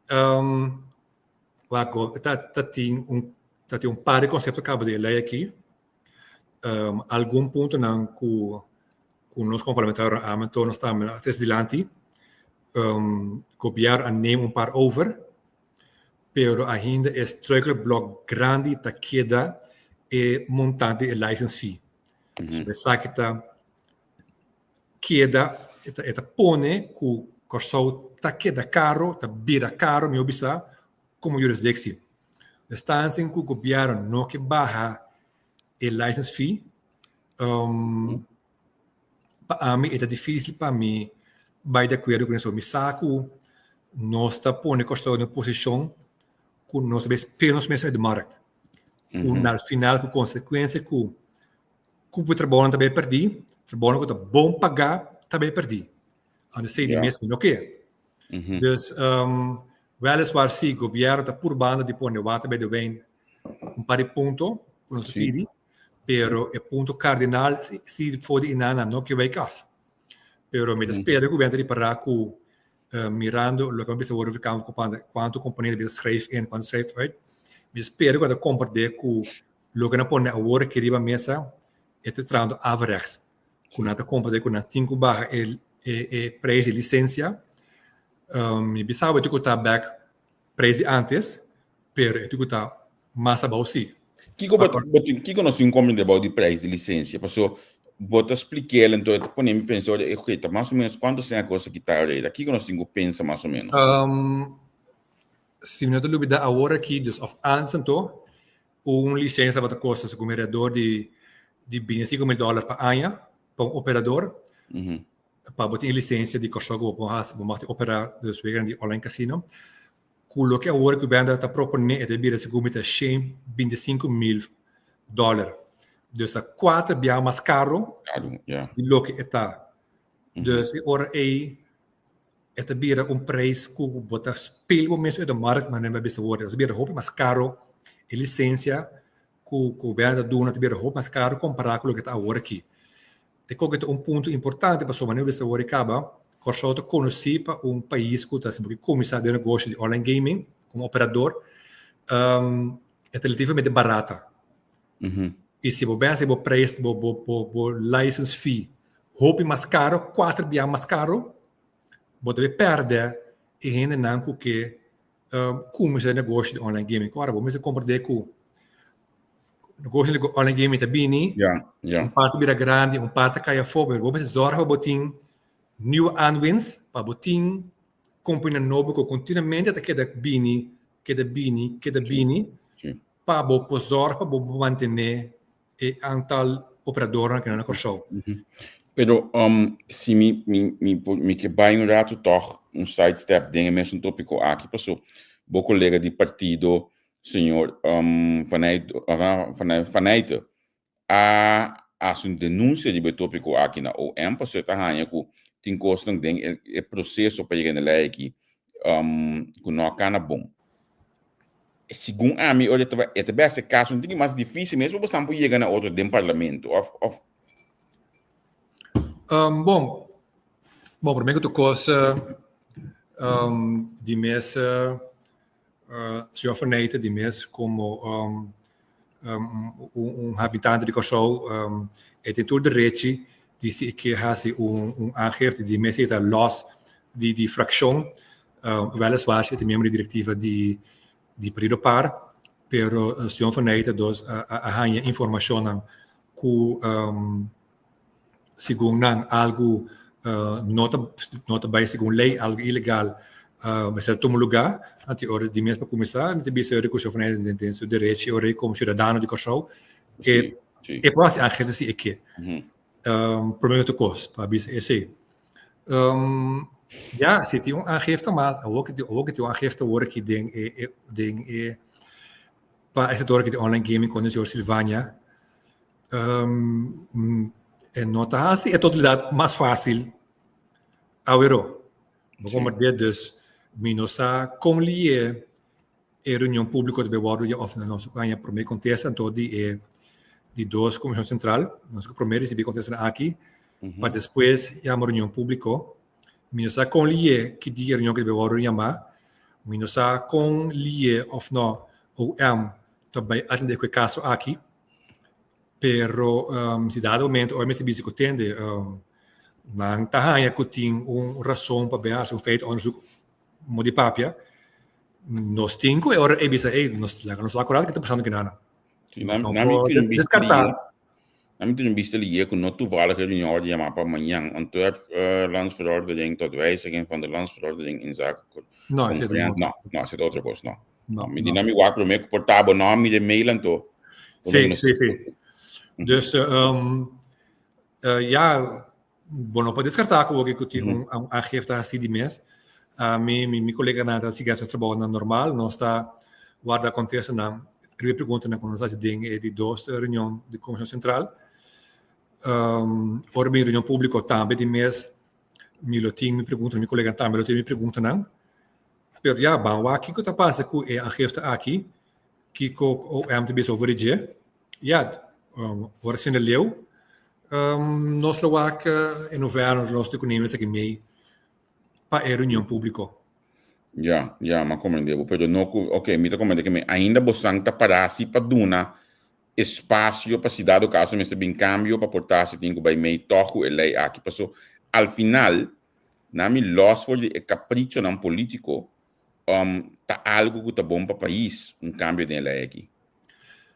Tá tem par de conceito acaba de lei aqui. Algum ponto não com nós complementaram a mentor nós estamos até dilante. Copiar a name par over. Pero ainda é struikelblok grande tá queda e montante e license fee. Pensa que tá queda eta pone ku corso ta queda caro ta bira caro mi obisa como jurisdicção está sem que o governo não que barra o license fee para mim é difícil para mim vai de acordo com isso me saco nós está pone corso na posição com nós vemos pelos meses de market no final com consequência com o trabalho também perdi trabalho que tá bom pagar também perdi. Ando sei de mesmo o que. Dus weliswaar zie o governo tá por banda de pôr water bij de wijn par de ponto não se pede, pero o ponto cardinal se for de inana não que wake off. Pero me espero que o governo para com mirando lo que vamos a verificar quanto componente de schrijf in quanto schrijf uit. Me espero que a compartilhar com lo que na pôr a hora que riba mesa é tratando averechts. Quando a compra com 5 barra preço de licença, me pensava que está back preço antes, pero que está mais abaixo sim. Que nós incomodamos de preço de licença, passou vou explicar então eu quando me pensou ok tá mais ou menos quanto é a coisa que está aí aqui que nós pensa mais ou menos se não te dúvida agora aqui dus of ansentou licença para costa como vereador de $25 mil per ano para um operador para botar licença de corsogo para operar dus weer die online casino o que agora que o governo está propondo é de vir segundo $25 mil dus a 4 bia mais caro do que está dus ora é vir preço que bota pelo menos do market mas não vai ser agora vir roupa mais caro e licença que o governo dona vir roupa mais caro comparado com o que está agora aqui. E que é ponto importante para a maneira de agora acaba corso conhecer para país que está sempre começar de negócio de online gaming como operador é relativamente barata. E se você pensa o preço do license fee roupa mais caro 4 bia mais caro você deve perder e ainda não que começar negócio de online gaming. Agora vamos compreender que o negócio de online gaming está bem, parte vira grande, parte cai fora, vamos zorra botin nieuwe aanwinst, para botin, companhia novo que continuamente até que bini, Sim. para bo pozor, para bo manter e antal operadores que na corso. Pero se me que vai um rato toch sidestep dingen met zo'n tópico aqui passou. Bo colega de partido, senhor vanuit a zo'n denúncia de tópico aqui na OM passou tá ganha com tem custo ding e processo para chegar na lei aqui com não cana bom. Segundo a mim, olha, é também esse caso um pouquinho mais difícil mesmo você não chegar na outro do parlamento of Bom, primeiro tu coisa de mesa senhor Fernete de mesa como habitante de Kosovo tem todo direito de se que hace aangifte de mesa está los de fracção weliswaar zit de membro diretiva de período par pero senhor Fernete dos a informação que segundo algo nota bem segundo lei algo ilegal mas é um lugar antes hora de mesmo para começar de bisa de coisa fazer de seu direito hora como cidadão de Kosovo e pode agir assim aqui primeiro tu coisa para bisa esse ja se tem aangifte mas ook die aangifte word que ding para esse dor que de online gaming com o senhor Silvânia en nota assim é totalidade mais fácil awero como dus minosa com lie reunião pública de bewaarde of nosso ganha primeiro contesta então de dois comissão central nosso primeiro receber contesta aqui para depois já uma reunião pública minosa com lie que de reunião que de bewaarde chama minosa com lie of no OM também atender que caso aqui pero se dado momento ou mesmo se tende não tahanha que tem razão para ver o feito onderzoek modi papia nós tinco e ora bisa nós lá corado que está passando que nada descartar na minha vista ali com não toevallige reunião de chamar para amanhã antwoord landsverordening tot wijziging van de landsverordening in zaken não é outra coisa não me dinami wak pro meio portável não me de mail então sim dus ja bueno para descartar que tem aangifte assim de mês meu colega na siga seu trabalho normal não está guarda acontece na ele pergunta na quando nós de duas reunião de comissão central ora minha reunião pública também de mês me pergunta meu colega também me pergunta não pero ja bom aqui que está passa com é aangifte aqui que o MTB sobre dia ja ora se leu nós lo wak em novembro nós te conhecemos aqui meio para a reunião pública. Ma compreendeu. Pero não, ok, me recomendo que ainda você está para assim para dar espaço para se dar o caso, mas também cambio para portar se tem que vai meio toco e lei aqui passou. Al final, na mi los for de capricho não político, tá algo que tá bom para o país, cambio de lei aqui.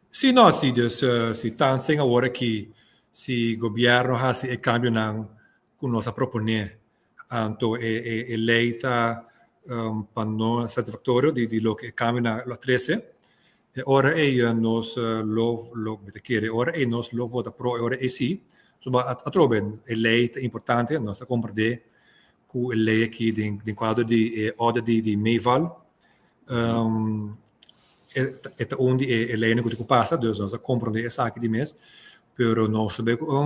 Sim, não, sim, dus se tá sem agora que se governo faz e cambio não com nossa proponer então a lei está para nós satisfatório de lo que cambia na 13 e ora nós lo quer ora nós lo vota pro ora sim so a troben a lei é importante nós compreender que a lei aqui de quadro de ordem de Meival é onde a lei não que passa dus nós compreender essa aqui de mês pero nós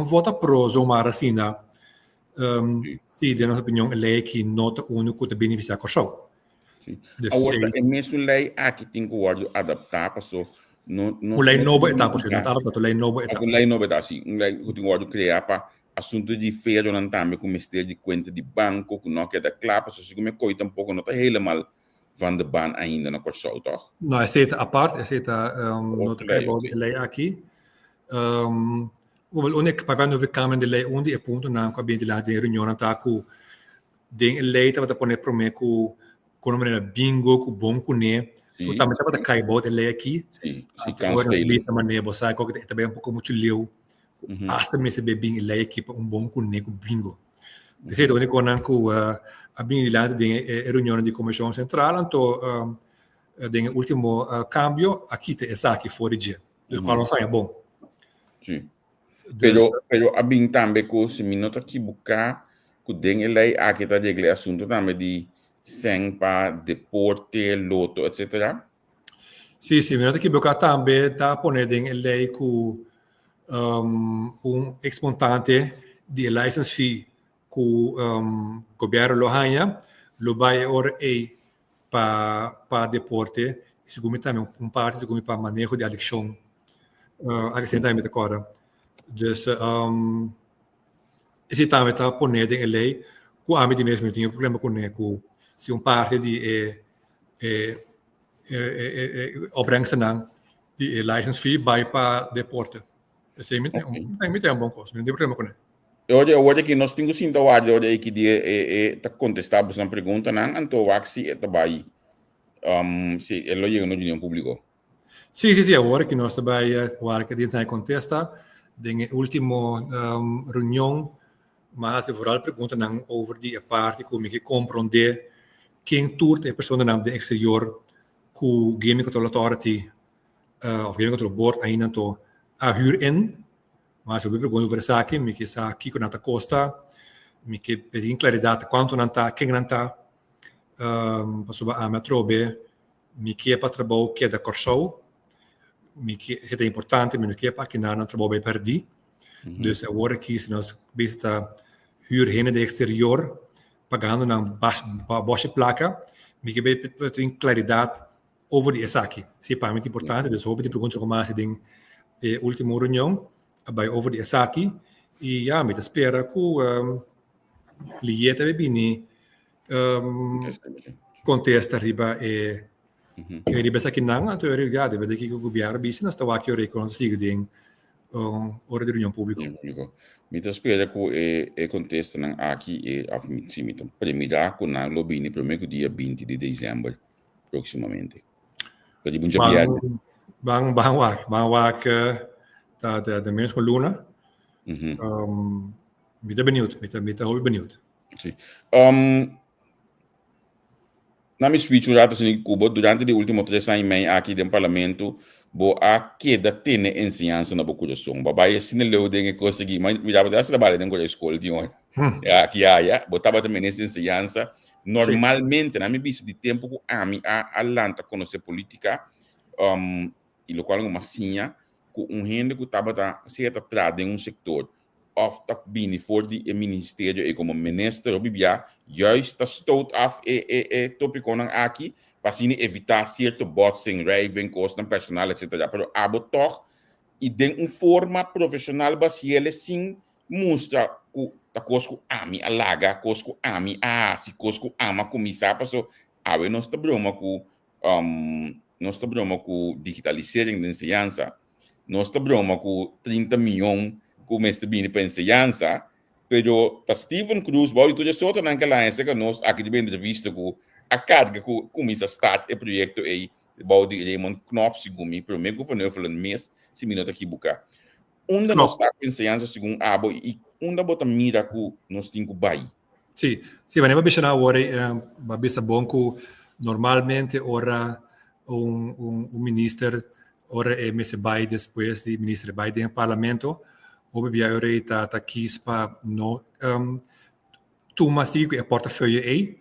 vota pro zomar assim na sim, de nossa opinião, a lei que nota único de beneficiar Kosovo. Agora, é mesmo lei aqui tem que adaptar para só não lei nova etapa, porque não adapta a lei nova etapa. A lei nova etapa, sim, lei que tem que criar para assunto de feira não também com mistério de conta de banco, que não queda claro, só se como coisa um pouco não está helemaal van de baan ainda na Kosovo, toch? Não, é certa a parte, é certa nota a lei aqui. O único papel no Câmara de Lei onde é ponto não com a bem de lá de reunião tá com de lei tá para poner prometer com maneira bingo com bom com né o também tá para cair bot lei aqui agora nessa maneira você sabe que também um pouco muito leu hasta me se bem lei aqui para bom com né com bingo Di sito ni konan ku abbiamo di ding riunione di commissione centrale anto ding ultimo cambio a kite esaki fuori G. Dus qual non sai bom. Sim. Dus Pero abing tambe ko si minuto ki buka ku ding lei a kita regle assunto tambe di sengpa, deporte, loto, etc. sì, minuto che bocca tambe da pone ding lei ku un exmontante di license fee ku governo lo hanya lo bai or pa deporte segundo também parte segundo para manejo de adicção acrescentar met acorda dus esse também tá poner em lei ku ame di mesmo tinha problema com né ku se parte di opbrengsten dan die license fee bij pa deporte. Dus ik moet een bom kost, niet problema com ele. Hoje que nós temos sim hoje que dia tá contestar essa pergunta não anto waxi é tabai se ele chega no opinião público. Sì, agora que nós também agora que dizem contesta den último reunião mas vooral pergunta não over die parte como que compreender quem toert a pessoa na de exterior ku gaming control authority of gaming control board ainda to a huur in mas eu pergunto over saki me que sa kiko nata costa me que pedir claridade quanto nanta quem nanta passo a metrobe me que é para trabalho que é da Corsou me que é importante me que é para que não trabalho perdi dus agora que se nós vista huur heen de exterior pagando na baixa placa me que tem claridade over die esaki. Sim, para mim é importante, dus hoop ik die pergunta com mais ding último reunião bij over die esaki e ja, met espera ku lieta bebini contesta riba riba saki nang ato riga de que o governo bisi nesta wakio reconsiga ding ora de reunião pública. Mita spera ku contesta nang aqui afmiti mita premida ku nang lobini primeiro dia 20 de dezembro proximamente. Jadi bunja biar bang wak de mensen van Luna. Mita benieuwd. Sim. Na minha speech em Cuba durante os últimos 3 anos aqui no parlamento bo a queda tene ensinança na boca de som. Babai se não leu de conseguir, mas me dava dessa trabalho dentro da escola de hoje. Aqui botava também nessa ensinança. Normalmente na minha vista de tempo que a lanta conhecer política e lo qual uma sinha com gente que estava certa atrás de setor of tá bini voor die ministério e como minister o bibia juist tá stoot af tópico ng aqui para evitar certo botsing, raving, custo personal, etc. Pero abo toch e de forma profissional baseada sim mostra que tá cosco ami alaga, cosco ami se cosco ama começar passo ave nós tá broma com digitalisering da ensinança, nós tá broma com 30 milhões como este bem para ensinança, pero para Steven Cruz, bom, tu já solta naquela época nós aqui de entrevista com a carga que começa a start o projeto aí, bom de Raymond Knopf segumi, pero me governou falando mês, se minuto aqui buscar. Onde nós está com ensinança segundo abo e onde bota mira que nós temos que bai. Sim, mas nem vai agora, mas bom que normalmente ora ministro ora é messe bai depois de ministro bai do parlamento o biaure tá quis para no tu mas sigo a portafeuille aí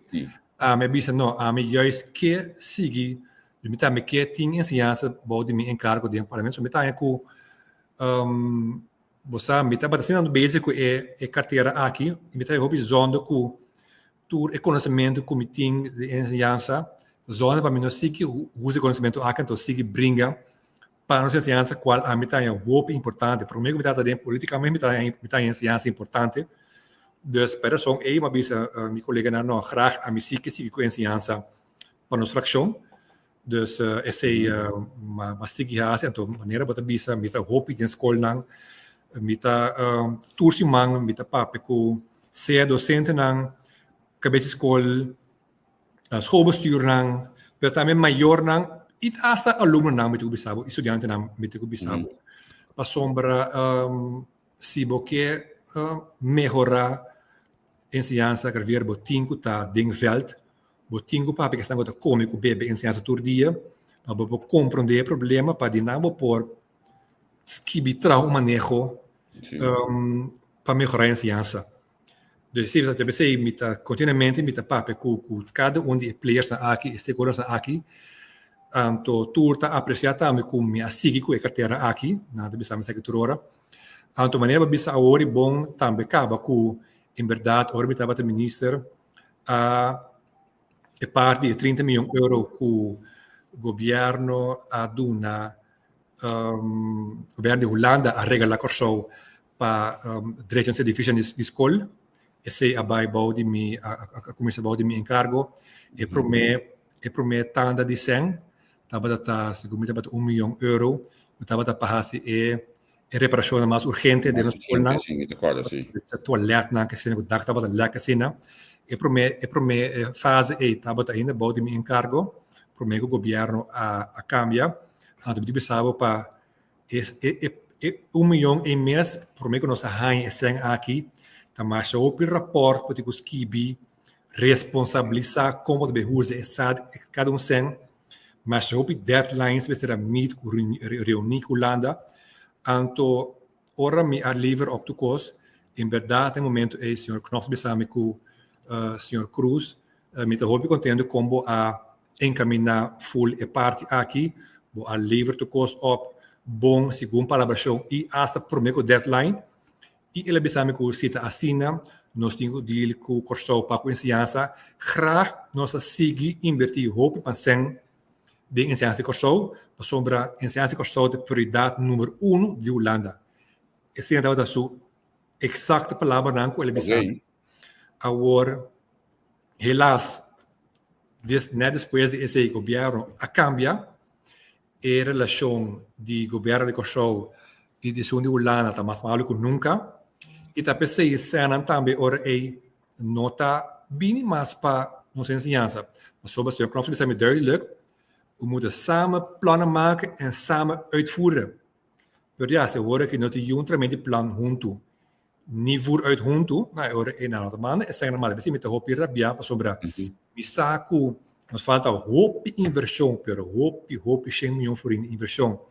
me bisa no me juist que sigue me tá me que tinha ensinança bode me encargo do parlamento me tá com você me tá batendo básico é carteira aqui me tá hobby zona com tu conhecimento com meeting de ensinança zona para mim não sigue usa conhecimento aqui então sigue brinca para nossa ciência qual a meta é muito importante para mim que está dentro politicamente meta é ciência importante dus para som aí mas bisa meu colega não graag a mim sigue com ciência para nossa fração dus esse mas sigue assim então maneira bota bisa meta hope de escola não meta tursi mang meta pape com ser docente não cabeça escola schoolbestuur não pero também maior não e hasta aluno não me bisabo estudante não me bisabo para sombra se você melhorar ensinança que vier botinho tá Dingveld, botinho para que estão com o bebê ensinança todo dia, para compreender o problema, para dinamo por skibitra o manejo para melhorar a ensinança. Dus zie je dat we met continuamente met pape com cada de players aqui e segurança aqui, anto turta apreciata me com minha sigi com a carteira aqui, nada bisa me secretora. Anto maneira bisa a ori bom também acaba com em verdade ori me tava minister a parte de 30 milhões de euros que o governo aduna governo de Holanda a regalar corso para direito de edifício de escola. Esse abai baudi mi a comissão baudi mi encargo e promete tanda de 100 tabata segundo tabata 1 milhão de euros tabata pahasi e reparação mais urgente de nossa escola sim, de acordo, sim. a toalete na que sina dak tabata leca sina e promete fase e tabata ainda baudi mi encargo promete o governo a cambia a do bisabo para 1 milhão e mês promete nossa rainha sem aqui tamasha o rapport para os kibi responsabilizar como deve usar cada sem mas o deadlines vai ser meet com reunir com Holanda anto ora me a livre op to cos em verdade no momento é senhor Knopf besame com senhor Cruz me tá hope contendo como a encaminhar full e parte aqui a livre to cos op bom segundo palabração e hasta prometo deadline e ele besame com cita assina nós temos deal com o corso para a ensinança graag nós seguir invertir hope para sem de ensinança de corso para sombra ensinança de corso de prioridade número 1 de Holanda esse é a sua exata palavra não com ele besame agora helaas net depois de esse governo a cambia a relação de governo de corso e de sul de Holanda está mais malo que nunca. E tá pensei cena também ora é nota bem mais para nossa ensinança. Mas sobre o Knopf is me duidelijk, we moeten samen plannen maken en samen uitvoeren. Maar ja, ze horen que not junta met die plan junto. Niet vooruit junto, nou ora é na outra maand, is normaal. Bem, met de hoop hier rabia para sobre misaku, nos falta hoop inversão, pero hoop 100 milhões por inversão.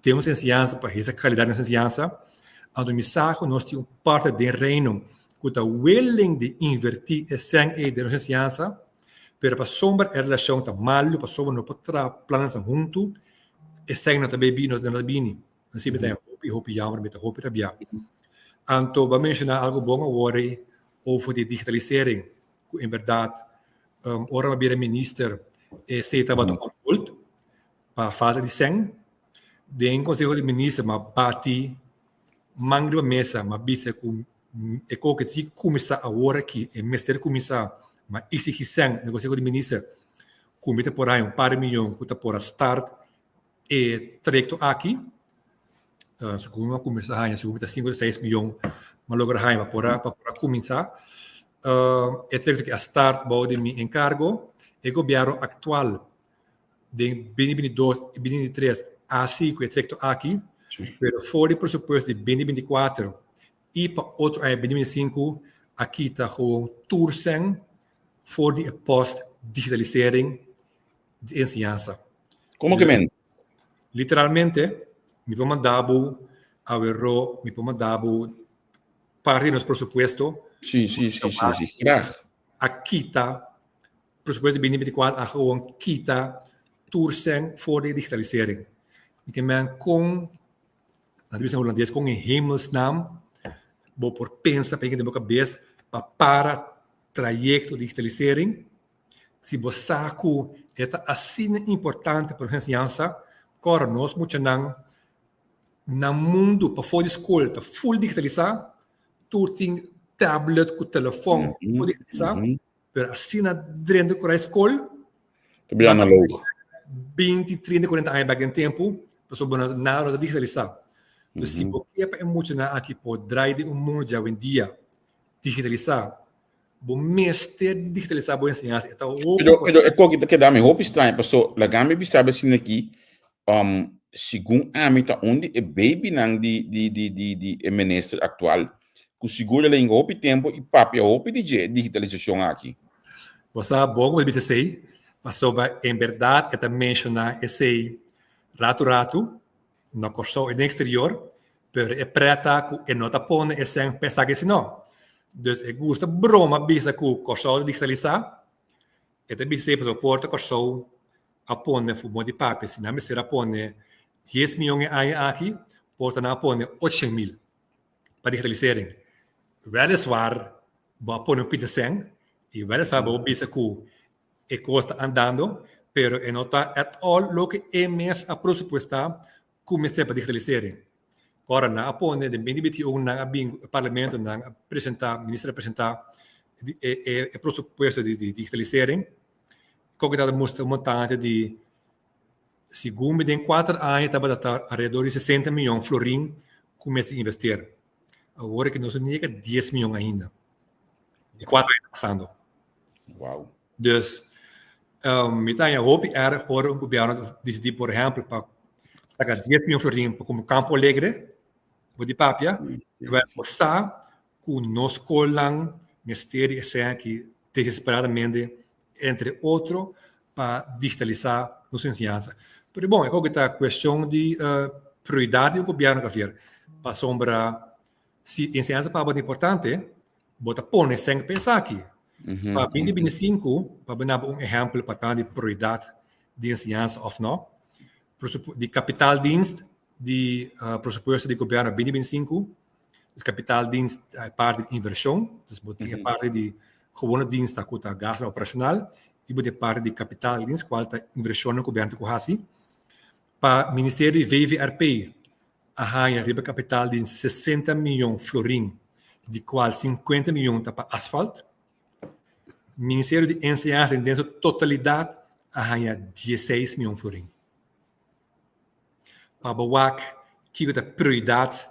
Temos ensinança para essa qualidade de ensinança. A do misago nós temos parte do reino que está willing de invertir em de nossa ciência, pero para sombra a relação está mal, para sombra não pode planos junto, e sem não também bem, não bem. Assim tem hope jammer met hope rabia. Anto vai mencionar algo bom agora over de digitalisering, que em verdade, ora uma bira minister se estava do controle para falta de 100, de conselho de minister mas bati mangri mesa ma bisa com e co que ti começar agora aqui e mestre começar mas exigir sang negócio de ministro comita por aí par milhão que tá por start e trajecto aqui segundo começar aí segundo 5 ou 6 milhão mas logo aí para começar e trajecto que a start bode me encargo e governo atual de 2022 e 2023 assim que trajecto aqui. Pero fora o pressuposto de 2024 e para outro ano 2025 aqui está com tursen for de post-digitalisering de ensinança. Como que men? Literalmente, me vou mandar parte do pressuposto. Sim, graag. Aqui está, pressuposto de 2024, aqui está tursen for de digitalisering. E que men com na divisa holandês com em hemelsnaam, vou por pensar para que cabeça para trajecto de digitalisering. Se você saco é assim importante para a ensinança, agora nós muito no mundo para fora de escola, está full digitalizado, tu tem tablet com telefone, full digitalizado, mas assim dentro da escola, também analogo. 20, 30, 40 anos back em tempo, pessoa nada digitalizado. Então, se você é muito aqui por drive de mundo já em dia digitalizar, bom mestre digitalizar boa ensinança. Então, é coisa que dá me roupa estranha, pessoal. La gama sabe assim aqui, segundo a mim tá onde é baby nang de ministro atual, que segura em outro tempo e papel outro de digitalização aqui. Você bom o BCC, mas sobre em verdade é mencionar esse rato no corso no exterior, pero é preta que não tá pondo esse pensar que não. Dus eu gosto broma bisa que o corso digitalizar, é também sempre o porta corso a pôr fumo de papel, se não me será pôr 10 milhões aqui, porta na pôr 800 mil para digitalizarem. Wel zwaar, va a poner un pitacen, y wel zwaar, va a bisa que e costa andando, pero e não está at all lo que é mes a presupuestar como este para digitalizar. Ora, na apone de benibiti o na abing parlamento na apresentar, ministro apresentar e presupuesto de digitalisering. Como que mostra montante de segundo em 4 anos estava a redor de 60 milhões florim começa a investir. Agora que nós nem 10 milhões ainda. E 4 anos passando. Uau. Dus, metade hoop er voor een governo decidir, por exemplo, para sacar 10 milhões florim como Campo Alegre, por de papia, vai mostrar que nós colam mistério que desesperadamente, entre outros, para digitalizar nossa ensinança. Mas, bom, é que a questão de prioridade do governo que fazer. Para sombra, se a ensinança para muito importante, bota pôr sem pensar aqui. Para 2025, para dar exemplo para a prioridade de ensinança ou não, de capitaldienst, de presupuesto do governo 2025, o capitaldienst é parte de inversão, é parte de gewone dienst, que é gasto operacional, e parte de capitaldienst, qual é a inversão no governo que faz. Para o Ministério de VVRP, a riba capital de 60 milhões florim, de qual 50 milhões está para asfalto. Ministério de Ensinança, em sua totalidade, a 16 milhões florim. Para o WAC, que é a prioridade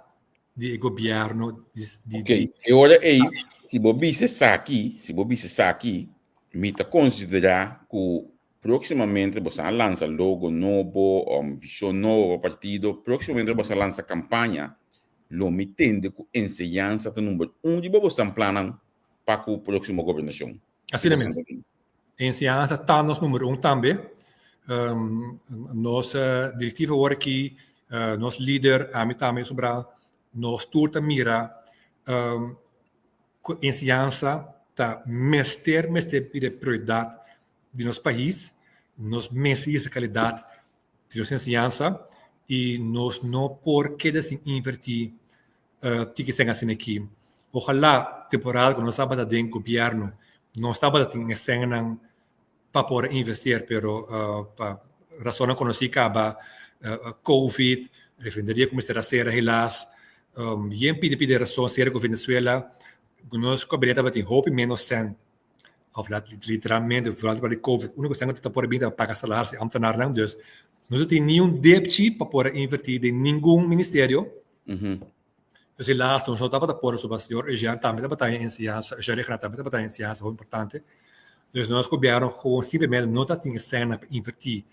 do governo. Ok, e agora aí, se você está aqui, me está considerar que proximamente você lança logo novo, visão novo partido, proximamente você lança campanha, lo me entende que ensinança é o número 1 de você está planando para a próxima governação. Assim é mesmo. Ensinança está no número 1 também. Nossa diretiva agora aqui, nosso líder, a mim também sobre nós turta mira, ensinança está mestre de prioridade de nosso país, nós merecemos a qualidade de nossa ensinança e nós não por que invertir que se assim aqui. Ojalá temporada que nós estamos dentro do governo, nós estamos em cena para poder investir, pero para razão conhecida acaba COVID, referendaria começar a ser helaas, e em pide razão ser com Venezuela, nós cobramos tem hope menos 100. Of literalmente, vooral bij de COVID, de única coisa que está por vir para pagar salários ambtenaar, dus não tem nenhum débito para poder invertir em nenhum ministério. Dus helaas, nós não estamos para pôr sobre o senhor, e já também está em ciência, já também está em ciência, muito importante. Dus nós governo gewoon simplesmente não está em cena para invertir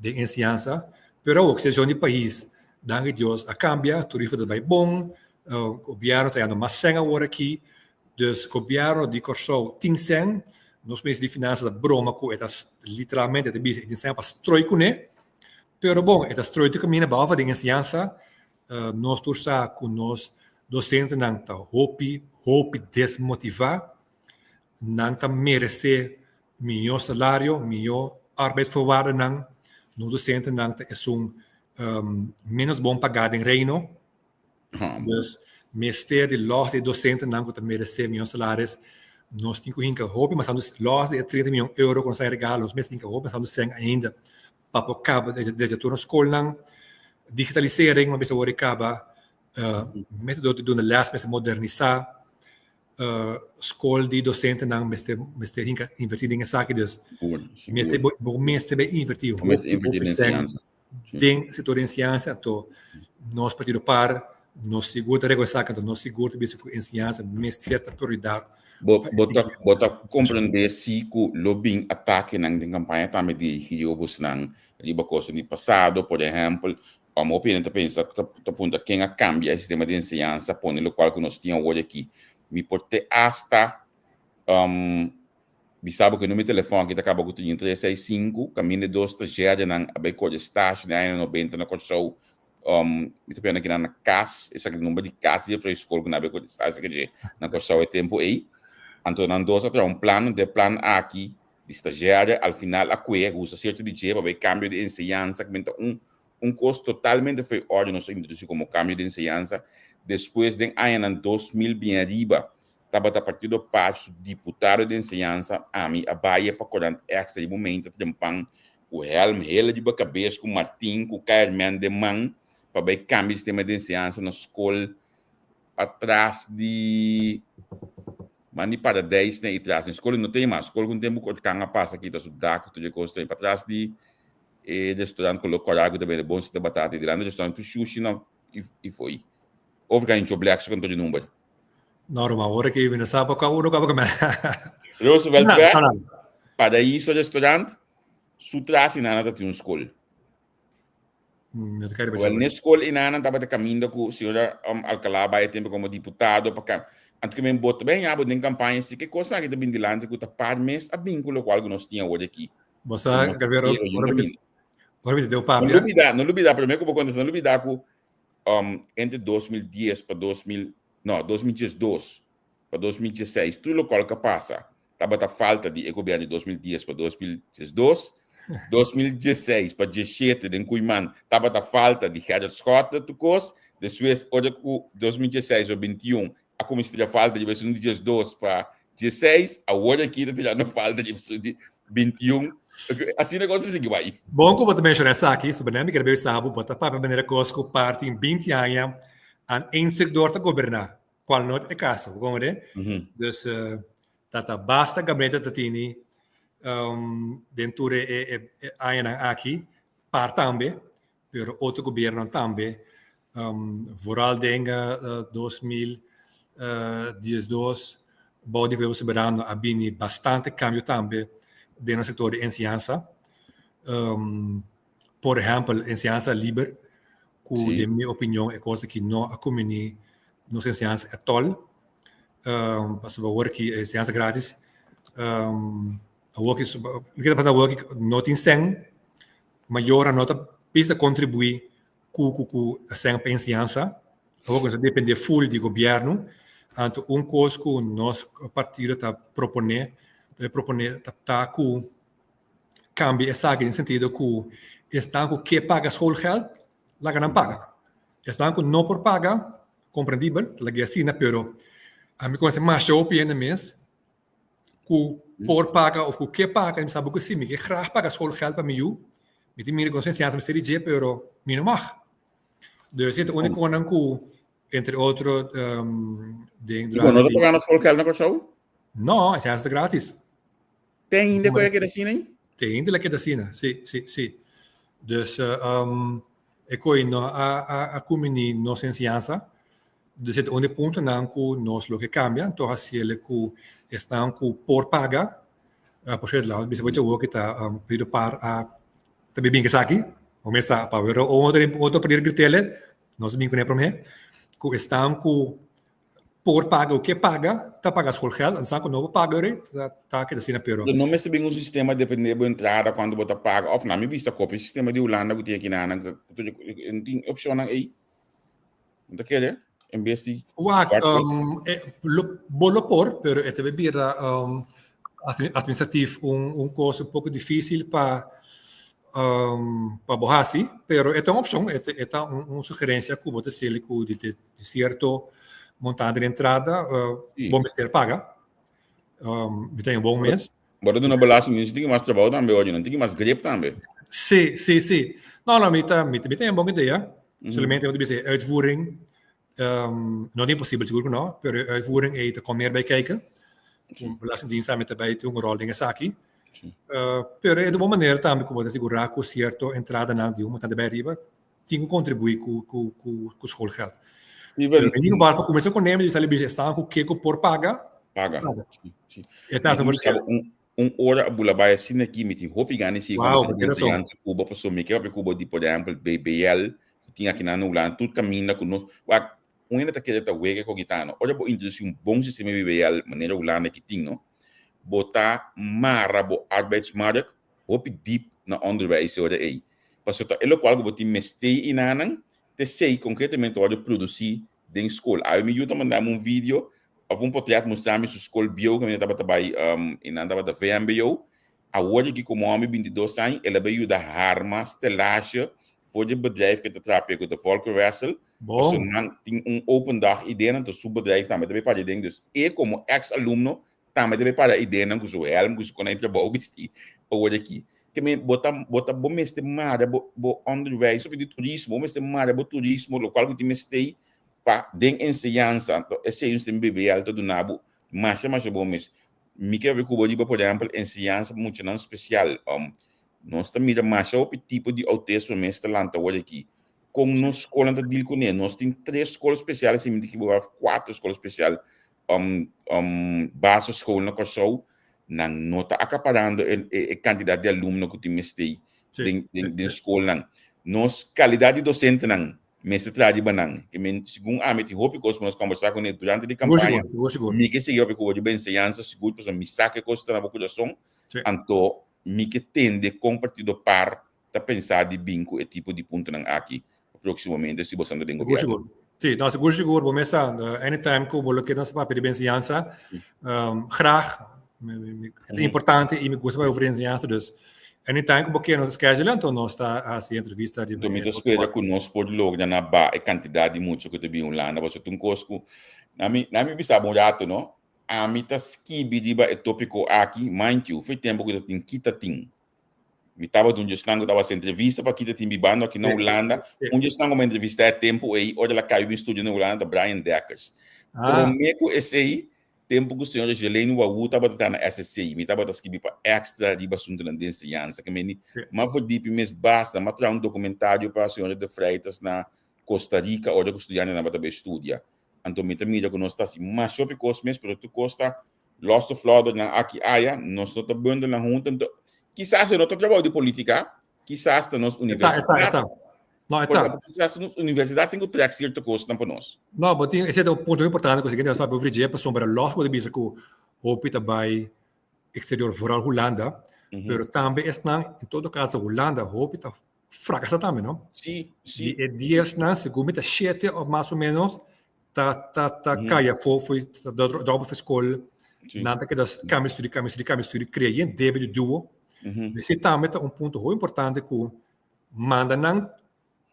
em ciência, pero o que seja no país, danke Deus, a cambia, turismo vai bom, o governo está dando mais cena agora aqui. Dus o governo de Corso tem 100, nós ministros de finanças da broma que é literalmente é de tem 100 para estrói com né, pero bom, é estrói que caminha para a ensinança, nós torça com nós docentes não tá hope desmotivar, não tá merecer melhor salário, melhor arbeidsvoorwaarden não, nós docentes não tá é menos bom pagado em reino, dus Ministério de Lojas de docentes não que merecer milhões de salários, nós temos que roubar, mas são lojas de 30 milhões de euros com sai regalo, nós temos que roubar, mas são ainda para o cabo de toda a escola, digitalizering, mas agora acaba, método de uma les, mas modernizar, escola de docentes não, mas tem que investir em essa aqui, dus, mas bem invertir, tem setor de ciência, então nós partido para nós seguro reconhecer que nós seguro de ensinança mais certa prioridade. Bota compreender se o lobbying ataque na campanha também dirigido buscando riba coisa no passado, por exemplo, Vamos opinião te pensa te punta quem a cambia o sistema de enseñanza pone lo qual que nós tínhamos hoje aqui me porte hasta vi sabe que no meu telefone que acaba com 365 caminho de 2 estagiários na abai coisa estágio na 90 na show me te pena que na casa esse número de casa de escola que na abai coisa estágio que na show é tempo aí então nós dois atrás plano de plano aqui de estagiário al final a que usa certo de jeito para cambio de enseñanza que um custo totalmente foi ordem nossa indústria como cambio de enseñanza depois de ano 2000 bem arriba estava a partir do parte deputado de enseñanza a mim a Bahia para 40 extra de momento tampão o Helm ele de cabeça com Martin com Carmen de man para ver cambio de sistema de enseñanza na escola atrás de mani para 10 né e atrás na escola não tem mais escola com tempo que canga passa aqui da Sudaco tudo coisa para trás de restaurante com o corago também de bom de batata de lá no restaurante sushi não e foi ou ficar em choblak com todo número Normal, ora que vem sabe qual o lugar que Roosevelt para isso restaurante sutrasi na nada tem uma escola na escola e na estava de caminho com o senhor Alcalá vai tempo como deputado para antes que me bote bem abo de campanha se que coisa que também de lá que tá par mês a vínculo qual que nós tinha hoje aqui você quer ver ora deu papo não duvida primeiro como quando não duvida com entre 2010 para 2012 para 2016 tudo o que passa estava a falta de governo de 2010 para 2012 2016 para 17 de Cuiman estava a falta de Gerard Scott depois hoje 2016 ou 21 a começar a falta de 2012 para 16 agora aqui já não falta de 21 assim negócio assim que vai bom como também mencionar aqui sebenarnya quero ver sabe bota para maneira que parte em 20 anos um sector a governar qual não é caso como é dus tata basta gabinete tatini dentro aqui par também pero outro governo também vooral denga 2012 body we soberano abini bastante cambio também dentro do setor de enseñanza por exemplo enseñanza libre que de minha opinião é coisa que não a comunidade nos enseñanza é tol para saber que enseñanza grátis a work que passa work não tem sem maior a nota precisa contribuir com sem enseñanza a work depende full de governo então coisa que nós partido está proponer tá com cambio essa no sentido que está com que paga schoolgeld lá que não paga está com não por paga compreendível lá que assim pero a mim conhece mais shopping no mês que por paga ou que paga não sabe que sim que graag paga schoolgeld para mim me tem minha consciência me seria de pero me não mag dus het único que entre outros não tô pagando schoolgeld na show não é grátis tem ainda coisa que assim hein tem ainda que assim sim dus e coi no a comunidade nos enseñanza dus het único ponto não que nós lo que cambia então assim ele que estão com por paga por ser lá bisa baca work kita pedido par a também bem que aqui começa para ver outro pedir critério nós bem com problema que estão com por paga o que paga tá paga schoolgeld então com novo paga tá que assim pero não me se bem um sistema depende da entrada quando bota paga of na me vista copy sistema de Holanda que tem aqui na tem opção aí não quer em vez de bolo por pero é também vira administrativo coisa pouco difícil para borrasi pero é uma opção é uma sugerência que você se ele de certo montada de entrada, bom mês ter paga, me tem um bom mês. Bora não balanço nisso, tem mais trabalho também hoje, não tem mais grip também. Sim. Não, me tem uma boa ideia. Somente eu dizer uitvoering, não é impossível seguro não, pero uitvoering é te meer bij kijken. Belastingdienst samen daarbij te een rol dingen aqui. Pero é de uma maneira também como você segurar que certo entrada na de uma daarbij riba, tem que contribuir com o schoolgeld. Menino vai para começar com ele, ele está com o que por paga. Então, hora a bula vai assim aqui, me tem roupa gane se como se Cuba passou me que por exemplo BBL tinha aqui na Nulan, tudo caminha conosco. Um ainda está querendo ver com gitano. Olha, vou introduzir bom sistema vivencial, maneira Holanda que tem, não? Botar mara, bo arbeidsmarkt, op diep na onderwijs hoor aí. Pas het ele qual que botar mestei inanan, te sei concretamente onde produzir dentro escola. Aí me ajuda a mandar vídeo, of portret mostrar-me sua escola bio, que eu estava trabalhando em andava da VMBO. A hora que como homem 22 anos, ele vai ajudar a arma, estelagem, voor het bedrijf que te trappen com o Volkerwessel. Bom. Tem open dag ideia no seu bedrijf também deve para dentro. Dus eu como ex-aluno também deve para ideia no seu helm, com seu conhecimento trabalho vestir. Ou aqui. Que me bota bom mestre mara, bo onderwijs sobre turismo, mestre mara, bo turismo, local que tem stay pa den enseñanza, esse é um sistema bebê alto do nabo, mas bom mesmo. Me quer ver como por exemplo, enseñanza muito não especial. Nós também mais o tipo de autismo mestre lá olha aqui. Com nós escola de deal com ele, nós temos 3 escolas especiais, assim, que 4 escolas especiais, base escola na Kosovo, não está acaparando a quantidade de alunos que temos na escola. Nós qualidade docente não, mestre trabalha não, que segundo a mim, hope que nós conversar com ele durante a campanha, me que seguir com o ensinança, seguro para me saque costa na coração, então me que tende compartilhar par para pensar de bingo e tipo de ponto não aqui. Proximamente, se você não tem governo. Sim, nós seguro, vou começar. Anytime que eu vou querer nossa papel de ensinança, graag, é importante e me gosta de ensinança, dus anytime que eu vou querer nossa schedule, então nós está assim entrevista de. Então me espera que nós pode logo na ba a quantidade de muito que te bem lá, na você tem cosco, na mim bisa bom rato, não? A mim tá skibi de ba é tópico aqui, mind you, foi tempo que eu tenho quita ting. Me estava de gestão, estava essa entrevista para que tem bibando aqui na Holanda. Gestão uma entrevista é tempo aí, olha lá caiu em estúdio na Holanda, Brian Deckers. Prometo esse aí, tempo que o senhor Geleno Wawu estava na SSI, me estava escrevendo para extra de assunto de ensinança, que me mas foi deep mesmo basta, mas trazer documentário para a senhora de Freitas na Costa Rica, olha que o estudante na bata estudia. Então me também que nós está assim, mas só porque os mesmos, porque tu costa Lost of Florida na aqui aia, nós não estamos bando na junta. Quizás no trabalho de política, quizás nas universidades. Não, quizás nas universidades tem que ter certo custo para nós. Não, mas esse é um ponto importante que a gente vai ver para sombra los pode dizer que o pita vai exterior fora Holanda, mas também está em todo caso Holanda, o pita fracassa também, não? Sim. E dias na segundo mita 7 ou mais ou menos tá caia foi da escola, nada que das chemistry creiem deve de duo. Esse também é um ponto muito importante que manda não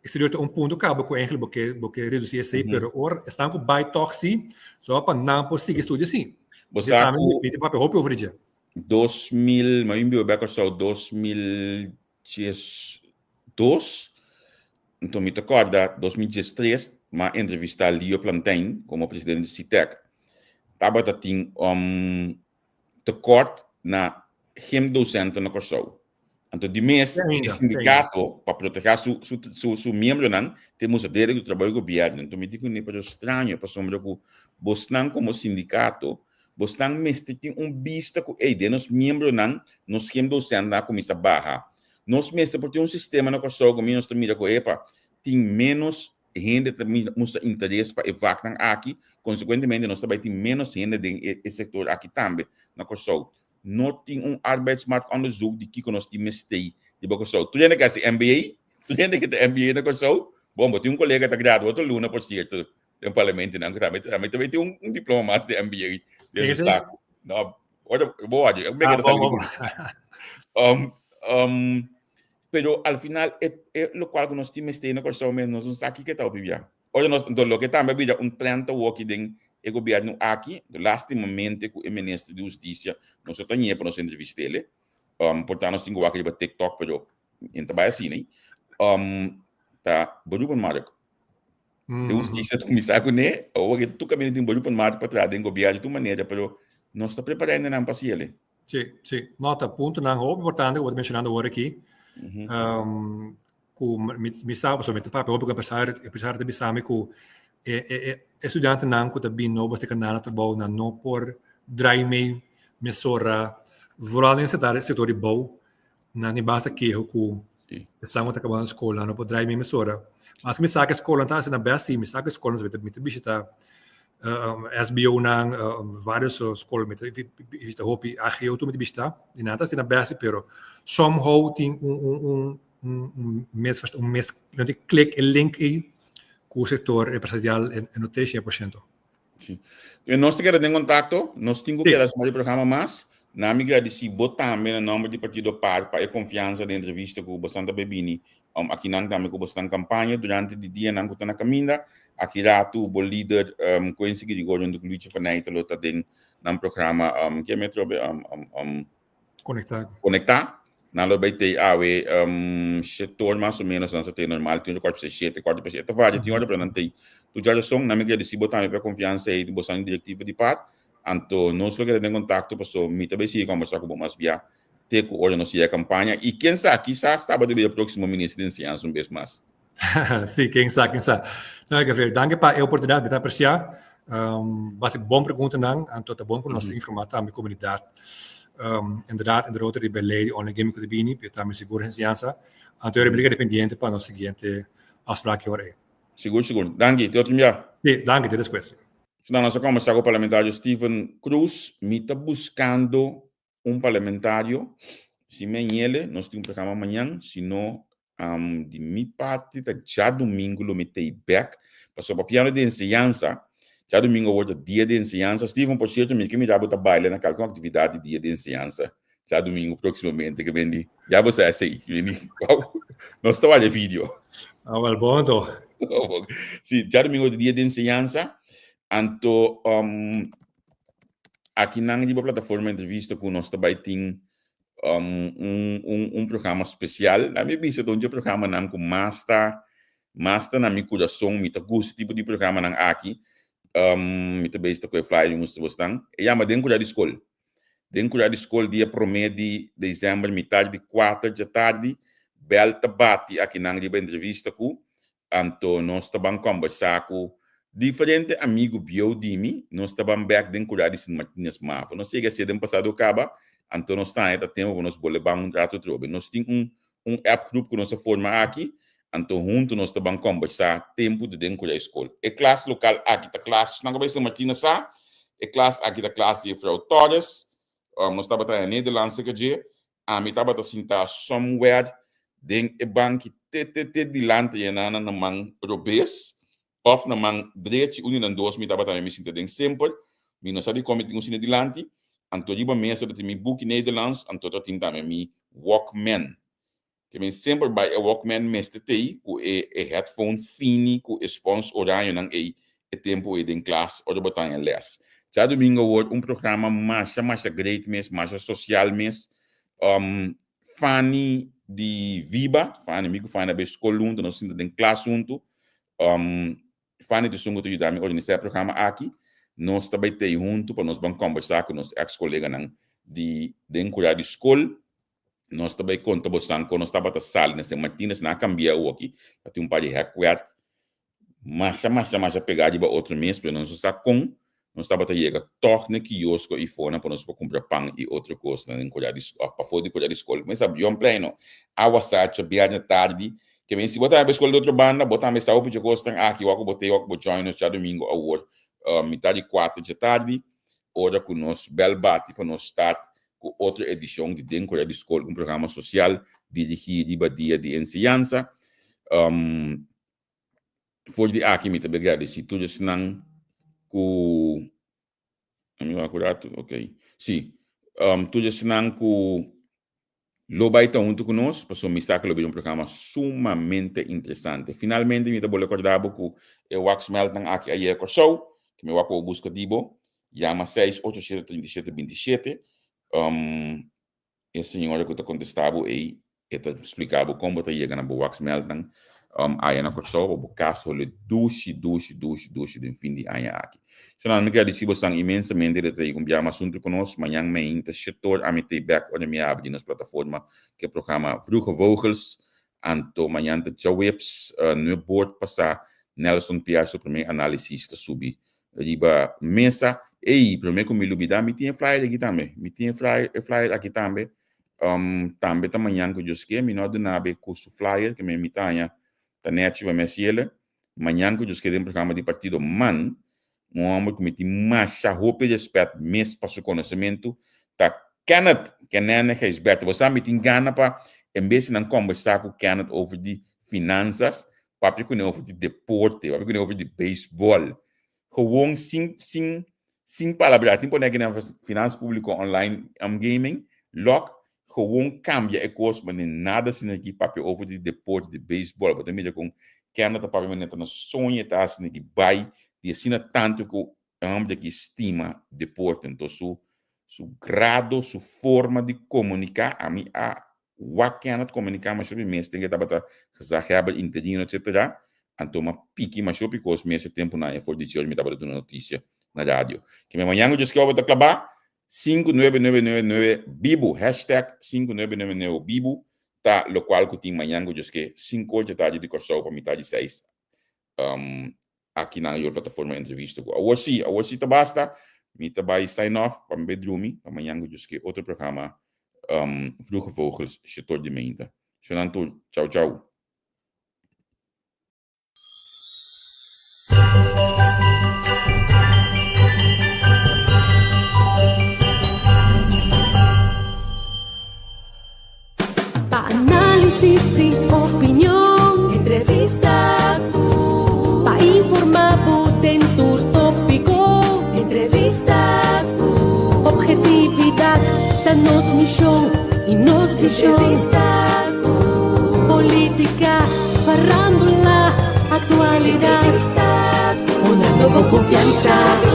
exterior um ponto cabo que eigenlijk porque reduzir esse pero or estão com by toxi só para não conseguir estudar assim. Você também tem papel roupa over dia. 2000, mas eu beco só 2012. Então me recorda 2013, uma entrevista ali Leo Plantain como presidente do CITEC. Tava tem corte na geen docenten na Kosovo. Então, de mês, o sindicato, para proteger seu membro, temos a direito do trabalho do governo. Então, me digo, é estranho, para sombra que você como sindicato, você tem vista que nos membros, nós temos docentes na comissão barra. Nós mesmos, porque um sistema na Kosovo, que nós temos tem menos gente que tem interesse para evacuar aqui, consequentemente, nós também temos menos gente do setor aqui também, na Kosovo. Não tem arbeidsmarktonderzoek die kiko nos time stay de Kosovo. Tu ainda quer ser MBA? Tu ainda quer ter MBA na Kosovo? Bom, tem um colega que está graduado Luna, por certo, no parlamento, também tem um diploma de MBA dentro do saco. Não, olha, boa, eu me pero al final é lo qual que nós time stay na Kosovo, nós não sabe que está o bibia. Olha, nós do que também bibia 30 walk dentro o governo aqui, lastimamente, com o ministro de Justiça, nós estamos para nos entrevistar ele. Portanto, nós temos que ir para TikTok, mas não vai assim, né? Tá, beroepen markt. De Justiça, tu começar com ele, ou que tu caminha de beroepen markt para trás, de governo, de maneira, mas nós estamos preparando não para ele. Sim. Nota, ponto não é importante, eu vou mencionando agora aqui. Me sabe, somente para eu pensar de bisame que estudante não que também não você can dar trabalho não por drive mesora vooral in setor de bouw na ni basta que o estamos acabando a escola não por drive mesora Mas me saca escola tá na base, me saca escola mit bisita SBO nang vários escolas mit bisita hopi agio tu mit bisita, dinata na base pero somehow tem mês não tem click el link aí com o setor empresarial em 90%. Sim. Nós temos que contato, nós temos que Sim. fazer o programa mais. Na amiga de si botar também o nome de partido par para a confiança da entrevista com o Bastante Bebini. Aqui não também com o Bastante campanha durante o dia não está na caminha. Aqui lá tu o líder conhece que digo onde o Luigi Fanaita lo tá dentro no programa que é metro conectar. Na lo vai ter setor mais ou menos nós tem normal tem 4%, vai tem hora para não ter. Tu já são na amiga de si botar para confiança e de Bastante diretiva de par. Então, nós vamos ter contato para o mim também se conversar com o mais bia ter com olho nossa campanha e quem sabe quizás estava de o próximo ministro de ciência vez mais. Sim, quem sabe. Não, Gabriel, danke para a oportunidade de apreciar. Basta bom pergunta não, então tá bom para nós informar a minha comunidade. Inderdaad, in de rota die bij Leiden online gaming de bini, per também seguro em ciência. Então eu me dependente para nosso seguinte afspraak hoor. Seguro. Danke, te outro dia. Sim, danke, até depois. Então, nós conversamos com o parlamentário Steven Cruz, me está buscando parlamentário, se me ele, nós temos um programa amanhã, se não, de minha parte, já domingo, eu metei back, passou para piano de ensinança, já domingo, hoje, dia de ensinança, Steven, por certo, me que me dá para baile na qualquer atividade de dia de ensinança, já domingo, proximamente, que vem já você é assim, nós estamos a vídeo. Ah, well, bom, então. Sim, já domingo, dia de ensinança, então, aqui na plataforma entrevista com nós também tem programa especial. Na minha vista, um programa não com master na minha coração, me tá gosto tipo de programa não aqui. Me também está com o flyer nos postando. E ama dentro da escola. Dentro da escola dia 1 de dezembro, metade de 4 da tarde, belta bate aqui na entrevista com. Então nós também conversar com diferente amigo biodimi, nós estávamos back dentro da San Martínez Mafra. Nós chega cedo em passado acaba, então nós estamos aí tempo nós bolebang rato trobe. Nós temos app group que nós forma aqui, então junto nós estamos conversar tempo de dentro da escola. É classe local aqui da classe, não cabeça Martínez sa, é classe aqui da classe de Frau Torres, nós estamos aí em Nederlands que dia, a mim estava assim tá somewhere dentro e banco te dilante e na man robes. Of na man direito uni na dois me tava também me sinto bem sempre me não sabe como tem um cine dilante anto diba mesa do mi book em Nederlands anto to tem também mi Walkman que me sempre by a Walkman meste tei com e headphone fini com spons horário nang e tempo e den classe ou botar em les já domingo word programa mais great mes mais social mes fani de viba fani mico fani be escola junto nós sinto den classe junto Fanny de Sungo te ajudar a organizar o programa aqui. Nós também temos junto para nós vamos conversar com nossos ex-colegas de encorar de escola. Nós também contamos com nós estamos na sala, nessa Martínez, na cambiar o aqui. Tem um par de recuar. Mas pegar de outro mês, para nós estar com. Nós estamos a chegar torne quiosco e fora para nós comprar pão e outra coisa na encorar de escola, para fora de encorar de escola. Mas sabe, eu pleno, a sacha, bem à tarde, que vem se botar a escola de outra banda, botar a mesa o que gostam aqui, eu botei o join nos já domingo a hora metade 4 da tarde, hora com nós bel bate para nós start com outra edição de dentro da escola, programa social dirigido para dia de ensinança. Foi de aqui me também grave se tudo isso não com amigo acurato, ok, sim, tudo isso não com Loba está junto conosco, passou me saca um programa sumamente interessante. Finalmente, me vou recordar que o Wax Melton aqui aí é o show, que me vou buscar dibo, chama 6873727. Esse senhor que está contestado e está explicado como está chegando o Wax Melton aí na show, o caso le dushi do fim de ano aqui. Então, me quero dizer que imensamente de ter um assunto conosco, amanhã me intersetor a meter back onde me abre nas plataformas que programa Vroege Vogels, anto amanhã de Jawebs, no board passar Nelson Piazza para mim análise está subir riba mesa e para mim como me lubida me tem flyer aqui também, também amanhã que eu esqueci me não de nabe curso flyer que me mitanha Tanete vai mesiele. Manhã que eu quero um programa de partido man, um homem que me tem mais roupa de respeito, mesmo para seu conhecimento, tá Kenneth, que não é respeito. Você me tem gana para, em vez de não conversar com Kenneth over de finanças, para que não over de deporte, para que não over de beisebol. Gewoon sem palavras, tem poder que na finanças público online gaming, lock, gewoon cambia a coisa, mas nada assim aqui para over de deporte, de beisebol, para também com Kenneth para mim na sonha tá assim que vai e ensina tanto que o homem que estima deporte, então su grado, sua forma de comunicar, a mim o Kenneth comunicar mais sobre mim, tem que estar para exagerar, entendendo, etc. Então uma pique mais sobre coisa, mais tempo na for de hoje me estava dando notícia na rádio. Que amanhã eu disse que eu vou clavar 5999 Bibo, hashtag 5999 Bibo, tá, lo qual que tem amanhã eu disse que 5 de tarde de corso para metade de 6. Aqui na plataforma entrevista. Hoje tá basta. Me vai sign off para me bedroom. Amanhã eu disse que outro programa Vroege Vogels, setor de mente. Tchau, tchau. Análisis y opinión, entrevista, pa informar, en tu tópico, entrevista, objetividad, danos mi show y nos di show, entrevista, política, farándula, actualidad, una nueva confianza.